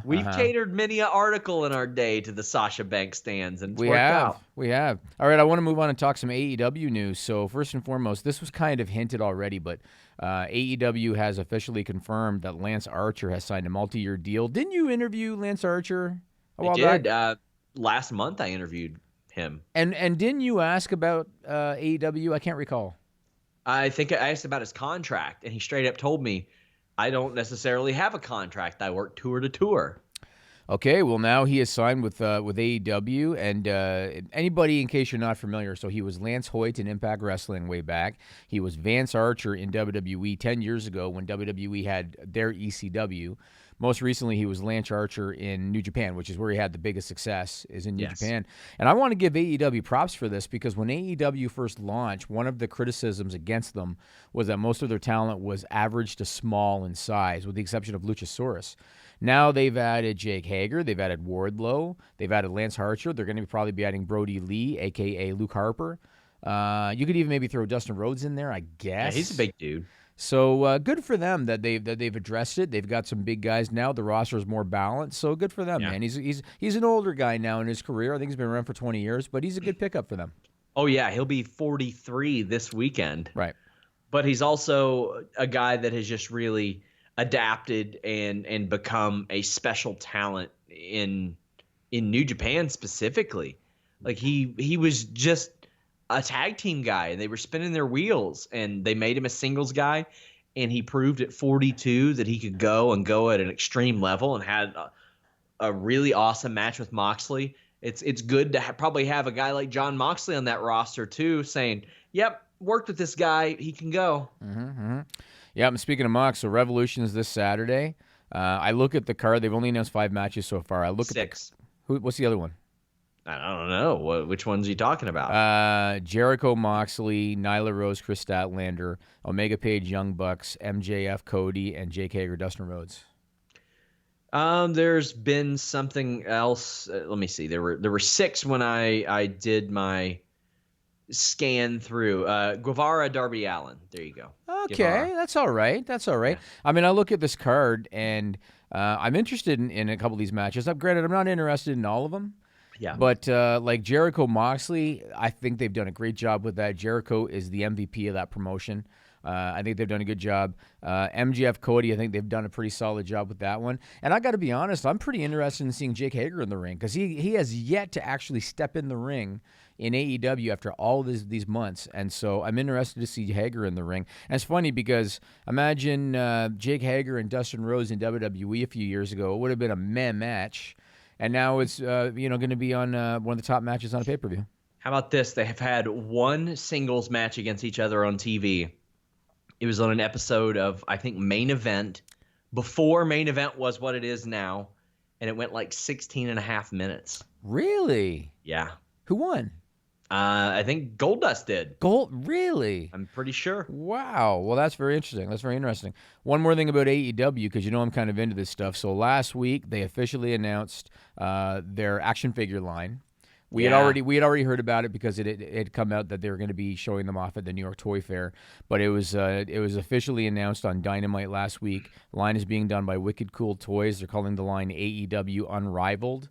We've catered many an article in our day to the Sasha Banks stands, and it's worked out. We have. All right, I want to move on and talk some AEW news. So first and foremost, this was kind of hinted already, but AEW has officially confirmed that Lance Archer has signed a multi-year deal. Didn't you interview Lance Archer a while back? Last month I interviewed him. And didn't you ask about AEW? I can't recall. I think I asked about his contract, and he straight up told me, I don't necessarily have a contract. I work tour to tour. Okay, well, now he is signed with AEW, and anybody, in case you're not familiar, so he was Lance Hoyt in Impact Wrestling way back. He was Vance Archer in WWE 10 years ago when WWE had their ECW. Most recently, he was Lance Archer in New Japan, which is where he had the biggest success, is in New Japan. And I want to give AEW props for this because when AEW first launched, one of the criticisms against them was that most of their talent was average to small in size, with the exception of Luchasaurus. Now they've added Jake Hager, they've added Wardlow, they've added Lance Archer. They're going to probably be adding Brody Lee, a.k.a. Luke Harper. You could even maybe throw Dustin Rhodes in there, I guess. Yeah, he's a big dude. So good for them that they've addressed it. They've got some big guys now. The roster is more balanced, so good for them, man. He's an older guy now in his career. I think he's been around for 20 years, but he's a good pickup for them. Oh, yeah, he'll be 43 this weekend. Right. But he's also a guy that has just really adapted and become a special talent in New Japan specifically. Like he was just a tag team guy, and they were spinning their wheels, and they made him a singles guy, and he proved at 42 that he could go at an extreme level and had a really awesome match with Moxley. It's good to probably have a guy like John Moxley on that roster too, saying, "Yep, worked with this guy, he can go." Yeah, I'm speaking of Mox. So Revolution is this Saturday. I look at the card; they've only announced 5 matches so far. I look 6. What's the other one? I don't know. Which ones are you talking about? Jericho Moxley, Nyla Rose, Chris Statlander, Omega Page, Young Bucks, MJF, Cody, and Jake Hager, Dustin Rhodes. There's been something else. Let me see. There were 6 when I did my scan through. Guevara, Darby Allin. There you go. Okay, Guevara. that's all right. Yeah. I mean, I look at this card, and I'm interested in a couple of these matches. Granted, I'm not interested in all of them. Yeah. But like Jericho Moxley, I think they've done a great job with that. Jericho is the MVP of that promotion. I think they've done a good job. MJF Cody, I think they've done a pretty solid job with that one. And I got to be honest, I'm pretty interested in seeing Jake Hager in the ring because he has yet to actually step in the ring in AEW after all these months. And so I'm interested to see Hager in the ring. And it's funny because imagine Jake Hager and Dustin Rhodes in WWE a few years ago. It would have been a meh match. And now it's going to be on one of the top matches on a pay-per-view. How about this? They have had one singles match against each other on TV. It was on an episode of, I think, Main Event. Before Main Event was what it is now. And it went like 16 and a half minutes. Really? Yeah. Who won? I think Goldust did. Really? I'm pretty sure. Wow. Well, that's very interesting. One more thing about AEW, because I'm kind of into this stuff. So last week they officially announced their action figure line. We had already heard about it because it had come out that they were going to be showing them off at the New York Toy Fair. But it was officially announced on Dynamite last week. The line is being done by Wicked Cool Toys. They're calling the line AEW Unrivaled.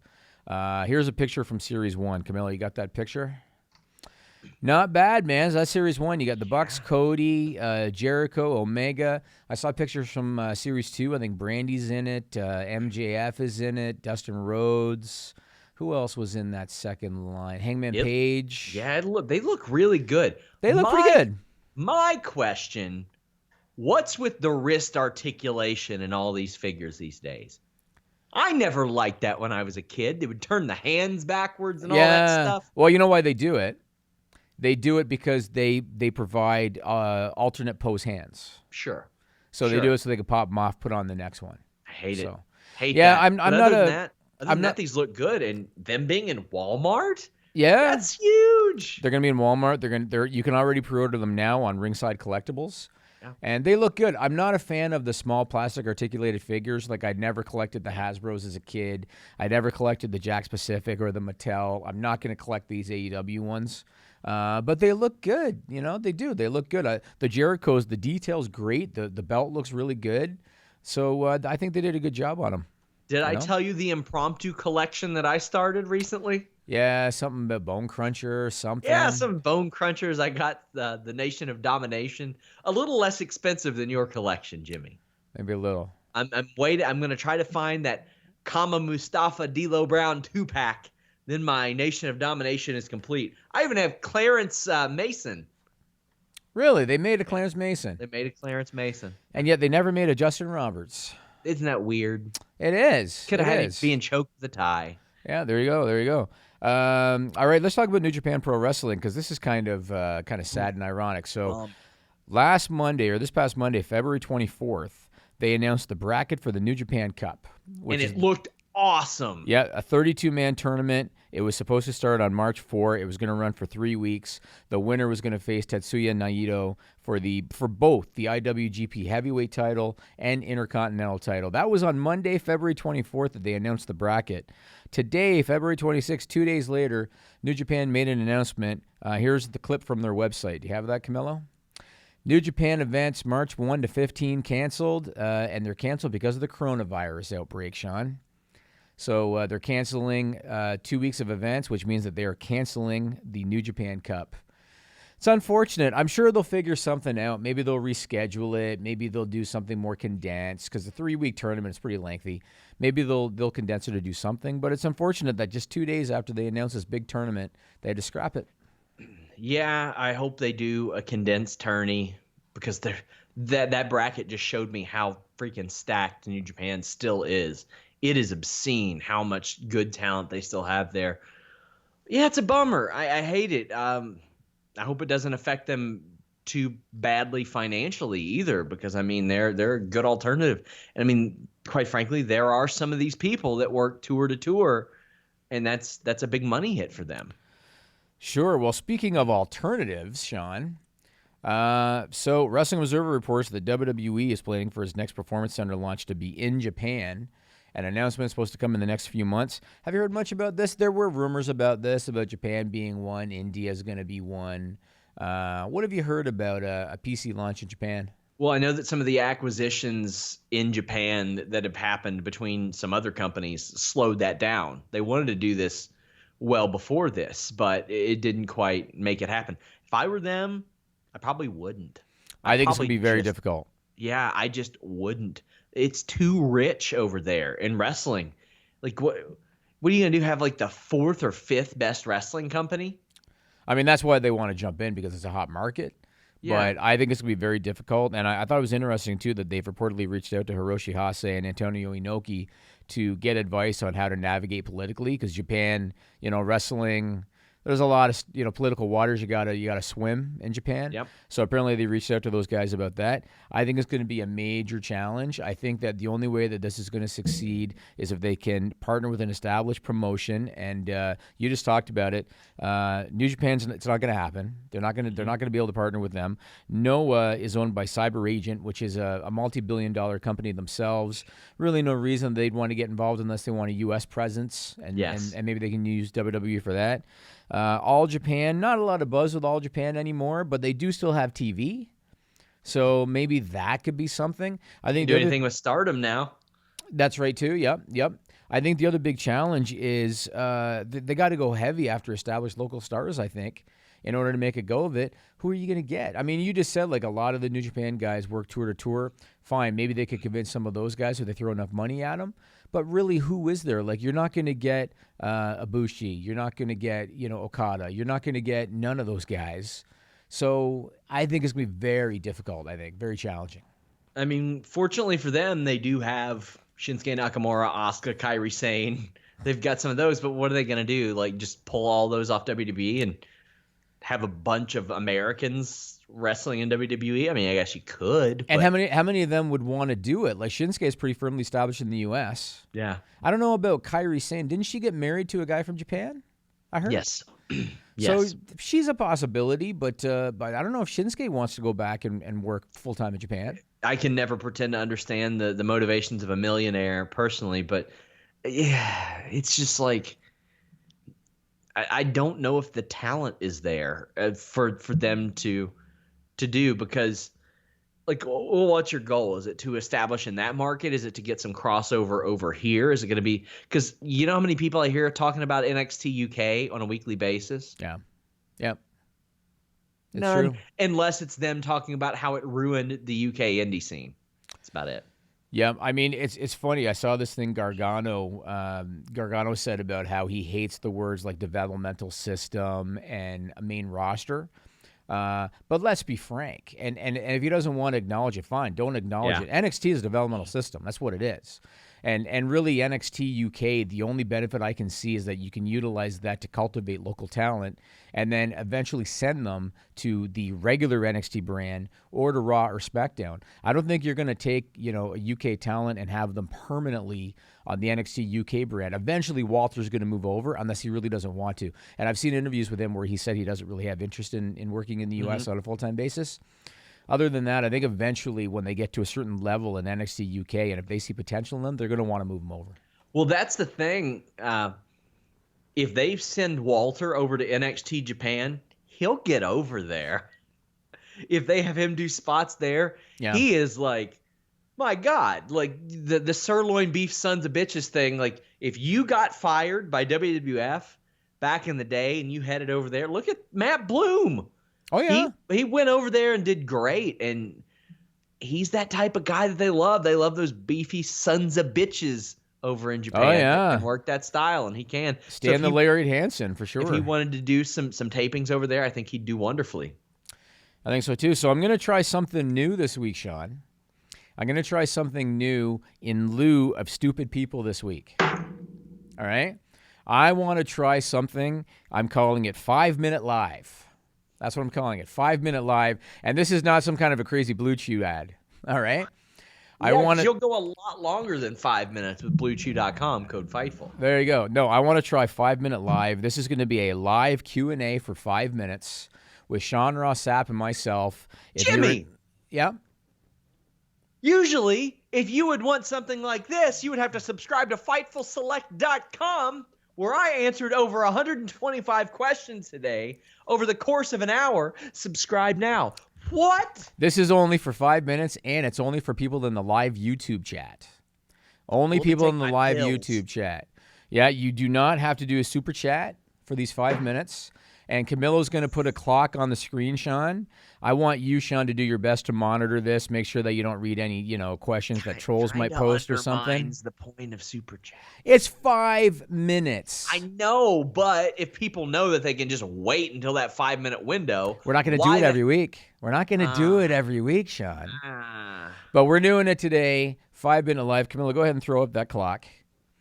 Here's a picture from Series 1. Camilla, you got that picture? Not bad, man. That's Series 1. You got the Bucks, Cody, Jericho, Omega. I saw pictures from Series 2. I think Brandy's in it. MJF is in it. Dustin Rhodes. Who else was in that second line? Hangman Page. Yeah, they look really good. They look pretty good. My question, what's with the wrist articulation in all these figures these days? I never liked that when I was a kid. They would turn the hands backwards and all that stuff. Well, you know why they do it? They do it because they provide alternate pose hands. Sure. So they do it so they can pop them off, put on the next one. I hate it. So, Hate yeah, that. I'm But not other a. than that, these look good, and them being in Walmart, Yeah, that's huge. they're gonna be in Walmart. You can already pre-order them now on Ringside Collectibles. Yeah. And they look good. I'm not a fan of the small plastic articulated figures. Like, I'd never collected the Hasbros as a kid. I never collected the Jakks Pacific or the Mattel. I'm not going to collect these AEW ones. But they look good. You know, they do. They look good. The Jericho's, the detail's great. The belt looks really good. So I think they did a good job on them. Did I tell you the impromptu collection that I started recently? Yeah, something about Bone Cruncher or something. Yeah, some Bone Crunchers. I got the Nation of Domination. A little less expensive than your collection, Jimmy. Maybe a little. I'm waiting. I'm going to try to find that Kama Mustafa D'Lo Brown 2-pack. Then my Nation of Domination is complete. I even have Clarence Mason. Really? They made a Clarence Mason. They made a Clarence Mason. And yet they never made a Justin Roberts. Isn't that weird? It is. Could have had it it being choked with a tie. Yeah, there you go. There you go. All right, let's talk about New Japan Pro Wrestling, because this is kind of sad and ironic. So this past Monday, February 24th, they announced the bracket for the New Japan Cup. And it looked awesome. Yeah, a 32-man tournament. It was supposed to start on March 4. It was going to run for 3 weeks. The winner was going to face Tetsuya Naito for both the IWGP Heavyweight title and Intercontinental title. That was on Monday, February 24th, that they announced the bracket. Today, February 26th, 2 days later, New Japan made an announcement. Here's the clip from their website. Do you have that, Camilo? New Japan events March 1 to 15 canceled, and they're canceled because of the coronavirus outbreak, Sean. So they're canceling 2 weeks of events, which means that they are canceling the New Japan Cup. It's unfortunate. I'm sure they'll figure something out. Maybe they'll reschedule it. Maybe they'll do something more condensed, because the 3-week tournament is pretty lengthy. Maybe they'll condense it to do something. But it's unfortunate that just 2 days after they announced this big tournament, they had to scrap it. Yeah, I hope they do a condensed tourney, because that bracket just showed me how freaking stacked New Japan still is. It is obscene how much good talent they still have there. Yeah, it's a bummer. I hate it. I hope it doesn't affect them too badly financially either, because, I mean, they're a good alternative. And, I mean, quite frankly, there are some of these people that work tour to tour, and that's a big money hit for them. Sure. Well, speaking of alternatives, Sean, so Wrestling Observer reports that WWE is planning for its next Performance Center launch to be in Japan. An announcement is supposed to come in the next few months. Have you heard much about this? There were rumors about this, about Japan being one, India is going to be one. What have you heard about a PC launch in Japan? Well, I know that some of the acquisitions in Japan that have happened between some other companies slowed that down. They wanted to do this well before this, but it didn't quite make it happen. If I were them, I probably wouldn't. I think it's going to be very difficult. Yeah, I just wouldn't. It's too rich over there in wrestling. Like, what are you going to do? Have like the 4th or 5th best wrestling company? I mean, that's why they want to jump in, because it's a hot market. Yeah. But I think it's going to be very difficult. And I thought it was interesting, too, that they've reportedly reached out to Hiroshi Hase and Antonio Inoki to get advice on how to navigate politically, because Japan, wrestling, there's a lot of political waters you gotta swim in Japan. Yep. So apparently they reached out to those guys about that. I think it's going to be a major challenge. I think that the only way that this is going to succeed is if they can partner with an established promotion. And you just talked about it. New Japan's, it's not going to happen. They're not going to be able to partner with them. Noah is owned by Cyber Agent, which is a multi-billion-dollar company themselves. Really, no reason they'd want to get involved unless they want a U.S. presence, and maybe they can use WWE for that. All Japan, not a lot of buzz with All Japan anymore, but they do still have TV. So maybe that could be something. I think do anything with Stardom now. That's right too. Yep. I think the other big challenge is they got to go heavy after established local stars, I think, in order to make a go of it. Who are you going to get? I mean, you just said like a lot of the New Japan guys work tour to tour. Fine, maybe they could convince some of those guys, or they throw enough money at them. But really, who is there? Like, you're not going to get Ibushi. You're not going to get, Okada. You're not going to get none of those guys. So I think it's going to be very difficult, very challenging. I mean, fortunately for them, they do have Shinsuke Nakamura, Asuka, Kairi Sane. They've got some of those, but what are they going to do? Like, just pull all those off WWE and have a bunch of Americans wrestling in WWE? I mean, I guess you could. And but- how many of them would want to do it? Like Shinsuke is pretty firmly established in the U.S. Yeah. I don't know about Kairi Sane. Didn't she get married to a guy from Japan? I heard. Yes. So Yes. she's a possibility, but I don't know if Shinsuke wants to go back and work full time in Japan. I can never pretend to understand the motivations of a millionaire personally, but yeah, it's just like I don't know if the talent is there for them to do, because like, well, what's your goal? Is it to establish in that market? Is it to get some crossover over here? Is it going to be, because you know how many people I hear talking about NXT UK on a weekly basis? Yeah. Yep. It's None, true. unless it's them talking about how it ruined the UK indie scene. That's about it. Yeah, I mean, it's funny. I saw this thing Gargano said about how he hates the words like developmental system and a main roster. But let's be frank. And if he doesn't want to acknowledge it, fine. Don't acknowledge it. NXT is a developmental system. That's what it is. And really, NXT UK, the only benefit I can see is that you can utilize that to cultivate local talent and then eventually send them to the regular NXT brand or to Raw or SmackDown. I don't think you're going to take, a UK talent and have them permanently on the NXT UK brand. Eventually, Walter's going to move over unless he really doesn't want to. And I've seen interviews with him where he said he doesn't really have interest in working in the U.S. on a full-time basis. Other than that, I think eventually when they get to a certain level in NXT UK, and if they see potential in them, they're going to want to move them over. Well, that's the thing. If they send Walter over to NXT Japan, he'll get over there. If they have him do spots there, he is like, my God, like the sirloin beef sons of bitches thing. Like, if you got fired by WWF back in the day and you headed over there, look at Matt Bloom. Oh, yeah. He went over there and did great, and he's that type of guy that they love. They love those beefy sons of bitches over in Japan. Oh, yeah. That can work that style, and he can. Stan the Lariat Hansen, for sure. If he wanted to do some tapings over there, I think he'd do wonderfully. I think so, too. So I'm going to try something new this week, Sean. I'm going to try something new in lieu of stupid people this week. All right? I want to try something. I'm calling it 5-Minute Live. That's what I'm calling it, 5-Minute Live. And this is not some kind of a crazy Blue Chew ad. All right? You'll go a lot longer than 5 minutes with BlueChew.com, code Fightful. There you go. No, I want to try 5-Minute Live. This is going to be a live Q&A for 5 minutes with Sean, Ross Sapp, and myself. Jimmy! Yeah? Usually, if you would want something like this, you would have to subscribe to FightfulSelect.com, where I answered over 125 questions today over the course of an hour. Subscribe now. What? This is only for 5 minutes, and it's only for people in the live YouTube chat. Only people in the live YouTube chat. Yeah, you do not have to do a super chat for these 5 minutes. And Camilo's going to put a clock on the screen, Sean. I want you, Sean, to do your best to monitor this. Make sure that you don't read any, questions that trolls might post or something. The point of super chat. It's 5 minutes. I know, but if people know that they can just wait until that 5-minute window, we're not going to do it every week. We're not going to do it every week, Sean. But we're doing it today. 5-Minute Live. Camilo, go ahead and throw up that clock.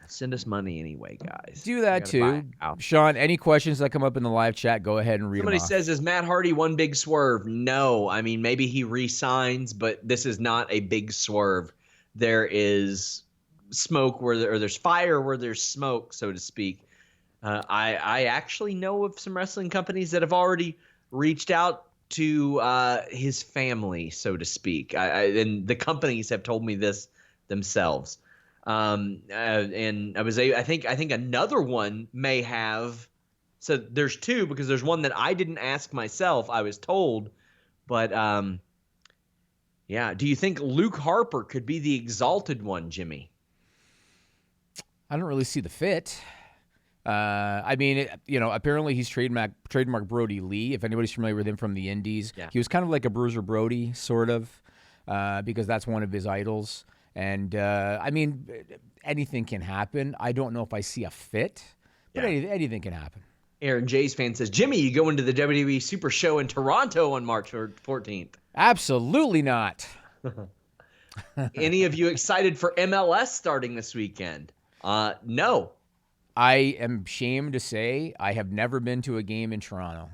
Send us money anyway, guys. Do that too. Sean, any questions that come up in the live chat, go ahead and read them off. Somebody says, is Matt Hardy one big swerve? No. I mean, maybe he re-signs, but this is not a big swerve. There is smoke or there's fire where there's smoke, so to speak. I actually know of some wrestling companies that have already reached out to his family, so to speak. And the companies have told me this themselves. And I think another one may have. So there's two, because there's one that I didn't ask myself. I was told, but yeah. Do you think Luke Harper could be the exalted one, Jimmy? I don't really see the fit. I mean, apparently he's trademark Brody Lee. If anybody's familiar with him from the Indies, he was kind of like a Bruiser Brody, sort of, because that's one of his idols. And, I mean, anything can happen. I don't know if I see a fit, but anything can happen. Aaron Jay's fan says, Jimmy, you go into the WWE Super Show in Toronto on March 14th. Absolutely not. Any of you excited for MLS starting this weekend? No. I am ashamed to say I have never been to a game in Toronto.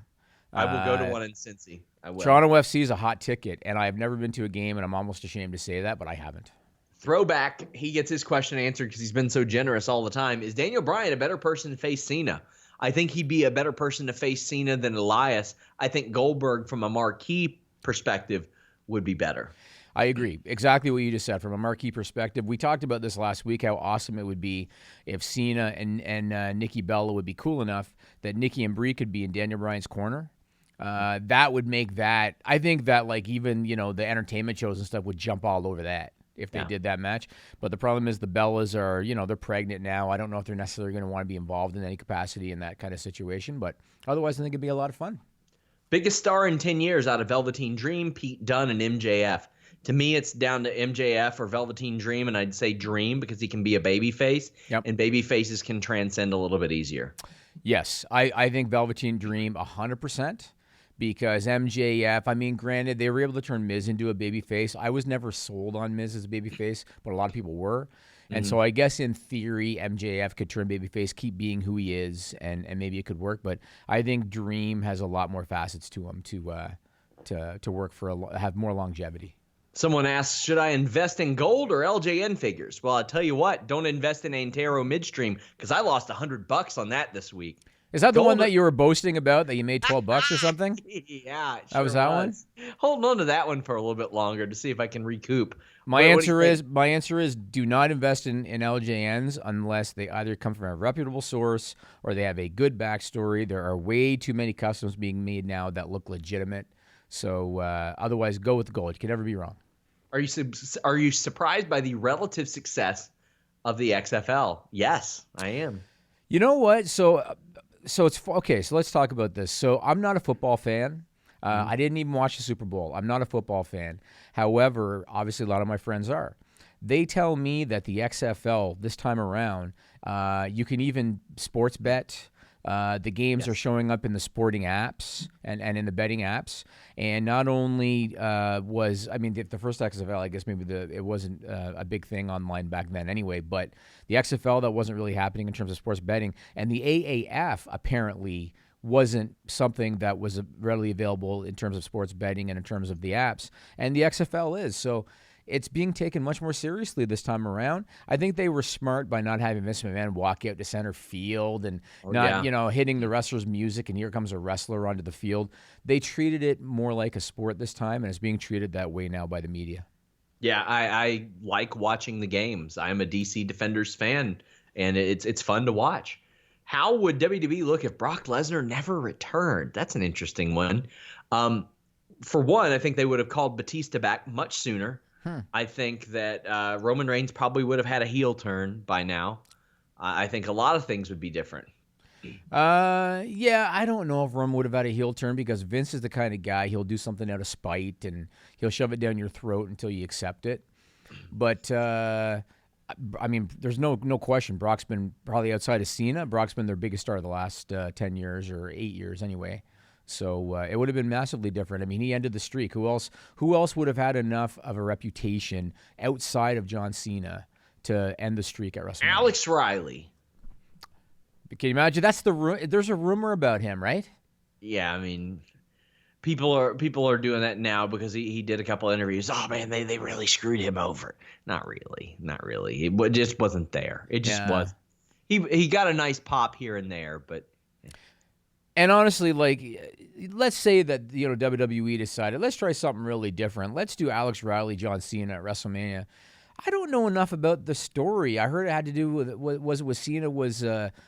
I will go to one in Cincy. I will. Toronto FC is a hot ticket, and I've never been to a game, and I'm almost ashamed to say that, but I haven't. Throwback, he gets his question answered because he's been so generous all the time. Is Daniel Bryan a better person to face Cena? I think he'd be a better person to face Cena than Elias. I think Goldberg, from a marquee perspective, would be better. I agree. Exactly what you just said. From a marquee perspective, we talked about this last week, how awesome it would be if Cena and Nikki Bella would be cool enough that Nikki and Brie could be in Daniel Bryan's corner. That would make that, I think that like even, the entertainment shows and stuff would jump all over that if they did that match. But the problem is the Bellas are, they're pregnant now. I don't know if they're necessarily going to want to be involved in any capacity in that kind of situation. But otherwise, I think it'd be a lot of fun. Biggest star in 10 years out of Velveteen Dream, Pete Dunne, and MJF. To me, it's down to MJF or Velveteen Dream, and I'd say Dream because he can be a babyface, and babyfaces can transcend a little bit easier. Yes, I think Velveteen Dream 100%. Because MJF, granted, they were able to turn Miz into a babyface. I was never sold on Miz as a babyface, but a lot of people were. And so I guess in theory, MJF could turn babyface, keep being who he is, and maybe it could work. But I think Dream has a lot more facets to him to work have more longevity. Someone asks, should I invest in gold or LJN figures? Well, I'll tell you what, don't invest in Antero midstream because I lost $100 on that this week. Is that the one that you were boasting about that you made $12 or something? Yeah, it that was that one. Holding on to that one for a little bit longer to see if I can recoup. My answer is do not invest in LJNs unless they either come from a reputable source or they have a good backstory. There are way too many customs being made now that look legitimate. So otherwise, go with gold. You can never be wrong. Are you surprised by the relative success of the XFL? Yes, I am. You know what? So it's okay. So let's talk about this. So I'm not a football fan. I didn't even watch the Super Bowl. I'm not a football fan. However, obviously a lot of my friends are. They tell me that the XFL this time around, you can even sports bet. The games are showing up in the sporting apps and in the betting apps. And not only the first XFL, I guess maybe it wasn't a big thing online back then anyway, but the XFL, that wasn't really happening in terms of sports betting. And the AAF apparently wasn't something that was readily available in terms of sports betting and in terms of the apps. And the XFL is. So it's being taken much more seriously this time around. I think they were smart by not having Vince McMahon walk out to center field and hitting the wrestler's music and here comes a wrestler onto the field. They treated it more like a sport this time, and it's being treated that way now by the media. Yeah, I like watching the games. I'm a DC Defenders fan, and it's fun to watch. How would WWE look if Brock Lesnar never returned? That's an interesting one. For one, I think they would have called Batista back much sooner. I think that Roman Reigns probably would have had a heel turn by now. I think a lot of things would be different. I don't know if Roman would have had a heel turn because Vince is the kind of guy, he'll do something out of spite and he'll shove it down your throat until you accept it. But, there's no question. Brock's been probably outside of Cena. Brock's been their biggest star the last 10 years or 8 years anyway. So it would have been massively different. He ended the streak. Who else would have had enough of a reputation outside of John Cena to end the streak at WrestleMania? Alex Riley. Can you imagine? There's a rumor about him, right? Yeah, people are doing that now because he did a couple interviews. Oh man, they really screwed him over. Not really. It just wasn't there. It just was. He got a nice pop here and there, but. And honestly, let's say that WWE decided, let's try something really different. Let's do Alex Riley, John Cena at WrestleMania. I don't know enough about the story. I heard it had to do with Cena was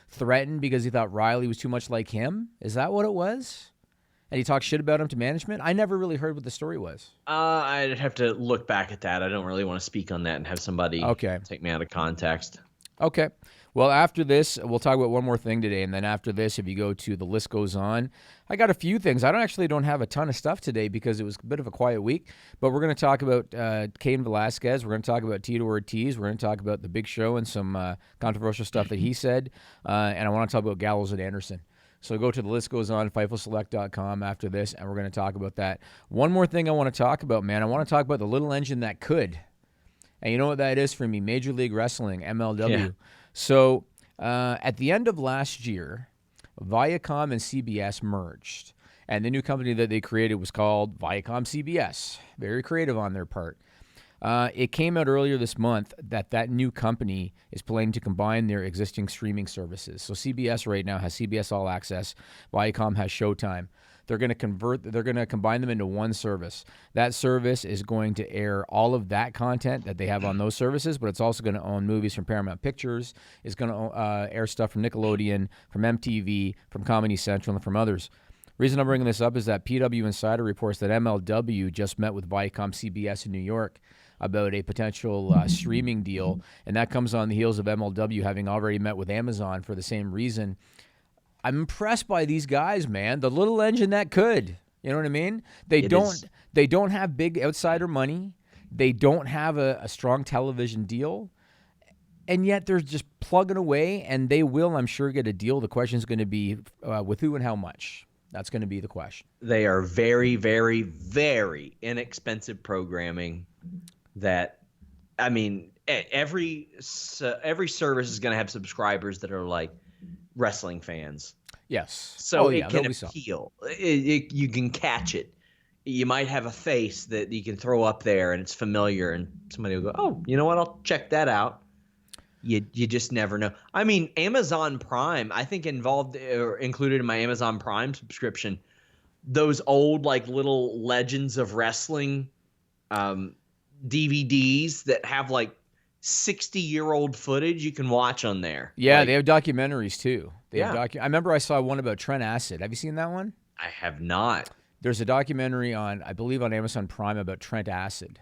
threatened because he thought Riley was too much like him. Is that what it was? And he talked shit about him to management? I never really heard what the story was. I'd have to look back at that. I don't really want to speak on that and have somebody take me out of context. Okay. Well, after this, we'll talk about one more thing today, and then after this, if you go to The List Goes On, I got a few things. I don't have a ton of stuff today because it was a bit of a quiet week, but we're going to talk about Cain Velasquez. We're going to talk about Tito Ortiz. We're going to talk about The Big Show and some controversial stuff that he said, and I want to talk about Gallows and Anderson. So go to The List Goes On, FightfulSelect.com after this, and we're going to talk about that. One more thing I want to talk about, man. I want to talk about the little engine that could. And you know what that is for me? Major League Wrestling, MLW. Yeah. So at the end of last year, Viacom and CBS merged. And the new company that they created was called Viacom CBS. Very creative on their part. It came out earlier this month that new company is planning to combine their existing streaming services. So CBS right now has CBS All Access. Viacom has Showtime. They're going to combine them into one service. That service is going to air all of that content that they have on those services, but it's also going to own movies from Paramount Pictures. It's going to air stuff from Nickelodeon, from MTV, from Comedy Central, and from others. Reason I'm bringing this up is that PW Insider reports that MLW just met with Viacom CBS in New York about a potential streaming deal, and that comes on the heels of MLW having already met with Amazon for the same reason. I'm impressed by these guys, man. The little engine that could. You know what I mean? They don't have big outsider money. They don't have a strong television deal. And yet they're just plugging away, and they will, I'm sure, get a deal. The question is going to be with who and how much. That's going to be the question. They are very, very, very inexpensive programming that, I mean, every service is going to have subscribers that are like wrestling fans. Yes. So it can appeal. You can catch it. You might have a face that you can throw up there and it's familiar, and somebody will go, oh, you know what? I'll check that out. You just never know. I mean, Amazon Prime, I think included in my Amazon Prime subscription, those old like little Legends of Wrestling DVDs that have like 60-year-old footage you can watch on there. Yeah, like, they have documentaries too. I remember I saw one about Trent Acid. Have you seen that one? I have not. There's a documentary I believe on Amazon Prime about Trent Acid.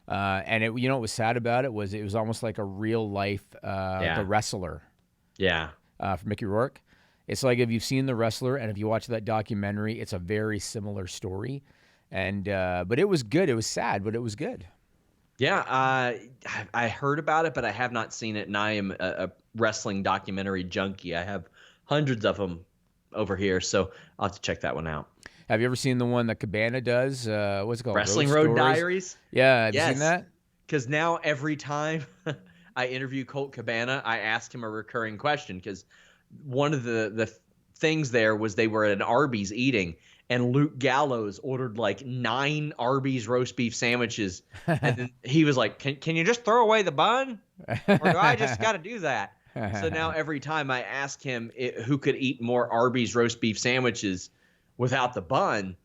And it, what was sad about it was almost like a real life The Wrestler. Yeah. From Mickey Rourke. It's like if you've seen The Wrestler and if you watch that documentary, it's a very similar story. And but it was good. It was sad, but it was good. Yeah, I heard about it, but I have not seen it, and I am a wrestling documentary junkie. I have hundreds of them over here, so I'll have to check that one out. Have you ever seen the one that Cabana does? What's it called? Wrestling Road Diaries? Yeah, have you seen that? Because now every time I interview Colt Cabana, I ask him a recurring question, because one of the things there was they were at an Arby's eating, and Luke Gallows ordered like 9 Arby's roast beef sandwiches. And then he was like, can you just throw away the bun? Or do I just got to do that? So now every time I ask him who could eat more Arby's roast beef sandwiches without the bun,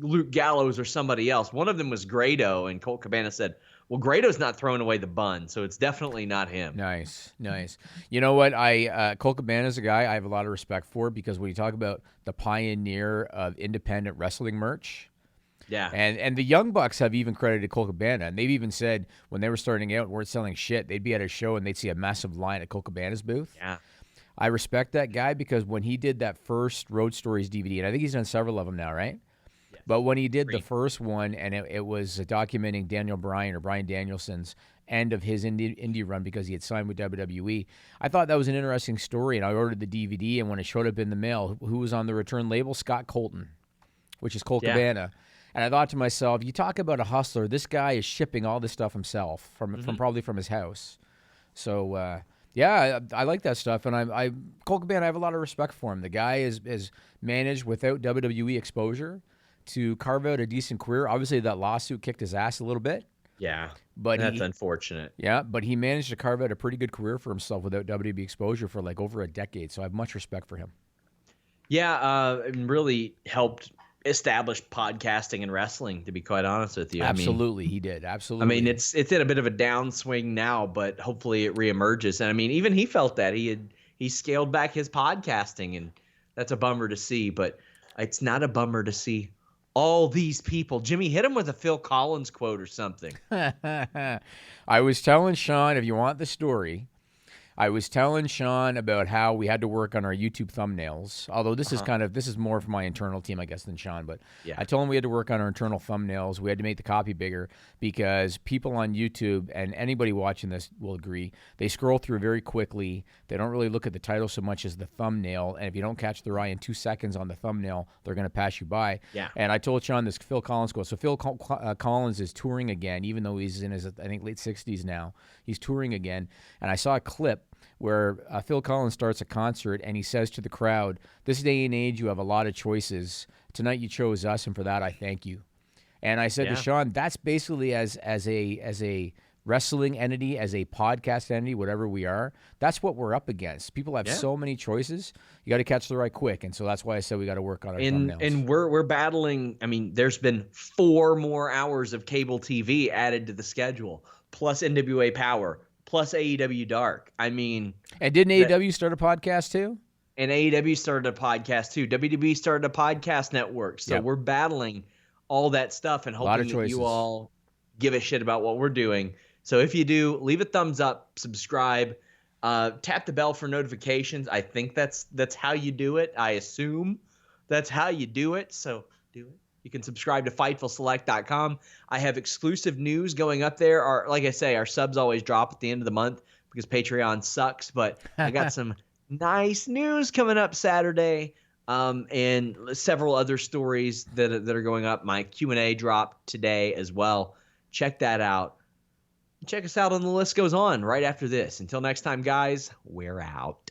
Luke Gallows or somebody else. One of them was Grado, and Colt Cabana said, well, Grado's not throwing away the bun, so it's definitely not him. Nice. You know what? Colt Cabana's a guy I have a lot of respect for, because when you talk about the pioneer of independent wrestling merch, yeah, and the Young Bucks have even credited Colt Cabana, and they've even said when they were starting out and weren't selling shit, they'd be at a show and they'd see a massive line at Colt Cabana's booth. Yeah. I respect that guy, because when he did that first Road Stories DVD, and I think he's done several of them now, right? Yes. But when he did the first one, and it was documenting Daniel Bryan, or Bryan Danielson's end of his indie run because he had signed with WWE, I thought that was an interesting story, and I ordered the DVD, and when it showed up in the mail, who was on the return label? Scott Colton, which is Colt Cabana. And I thought to myself, you talk about a hustler, this guy is shipping all this stuff himself from probably from his house. So, yeah, I like that stuff, and Colt Cabana, I have a lot of respect for him. The guy is managed without WWE exposure to carve out a decent career. Obviously, that lawsuit kicked his ass a little bit. Yeah, but that's unfortunate. Yeah, but he managed to carve out a pretty good career for himself without WWE exposure for like over a decade. So I have much respect for him. Yeah, and really helped establish podcasting and wrestling, to be quite honest with you. Absolutely, he did. Absolutely. I mean, it's in a bit of a downswing now, but hopefully it reemerges. And I mean, even he felt that he scaled back his podcasting, and that's a bummer to see. But it's not a bummer to see all these people. Jimmy, hit him with a Phil Collins quote or something. I was telling Sean, if you want the story, I was telling Sean about how we had to work on our YouTube thumbnails. Although this is more for my internal team, I guess, than Sean. But yeah. I told him we had to work on our internal thumbnails. We had to make the copy bigger because people on YouTube, and anybody watching this will agree, they scroll through very quickly. They don't really look at the title so much as the thumbnail. And if you don't catch their eye in 2 seconds on the thumbnail, they're going to pass you by. Yeah. And I told Sean this Phil Collins quote. So Phil Collins is touring again, even though he's in his, I think, late 60s now. He's touring again. And I saw a clip where Phil Collins starts a concert and he says to the crowd, "This day and age, you have a lot of choices. Tonight you chose us, and for that I thank you." And I said to Sean, that's basically as a wrestling entity, as a podcast entity, whatever we are, that's what we're up against. People have so many choices. You got to catch the right quick. And so that's why I said we got to work on our thumbnails. And we're battling. I mean, there's been 4 more hours of cable TV added to the schedule, plus NWA Power, plus AEW Dark. I mean, and didn't AEW start a podcast too? And AEW started a podcast too. WWE started a podcast network. So we're battling all that stuff and hoping that you all give a shit about what we're doing. So if you do, leave a thumbs up, subscribe, tap the bell for notifications. I think that's how you do it. I assume that's how you do it. So do it. You can subscribe to FightfulSelect.com. I have exclusive news going up there. Like I say, our subs always drop at the end of the month because Patreon sucks. But I got some nice news coming up Saturday, and several other stories that are going up. My Q&A dropped today as well. Check that out. Check us out on The List Goes On right after this. Until next time, guys, we're out.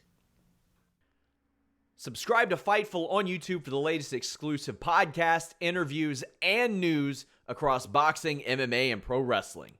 Subscribe to Fightful on YouTube for the latest exclusive podcasts, interviews, and news across boxing, MMA, and pro wrestling.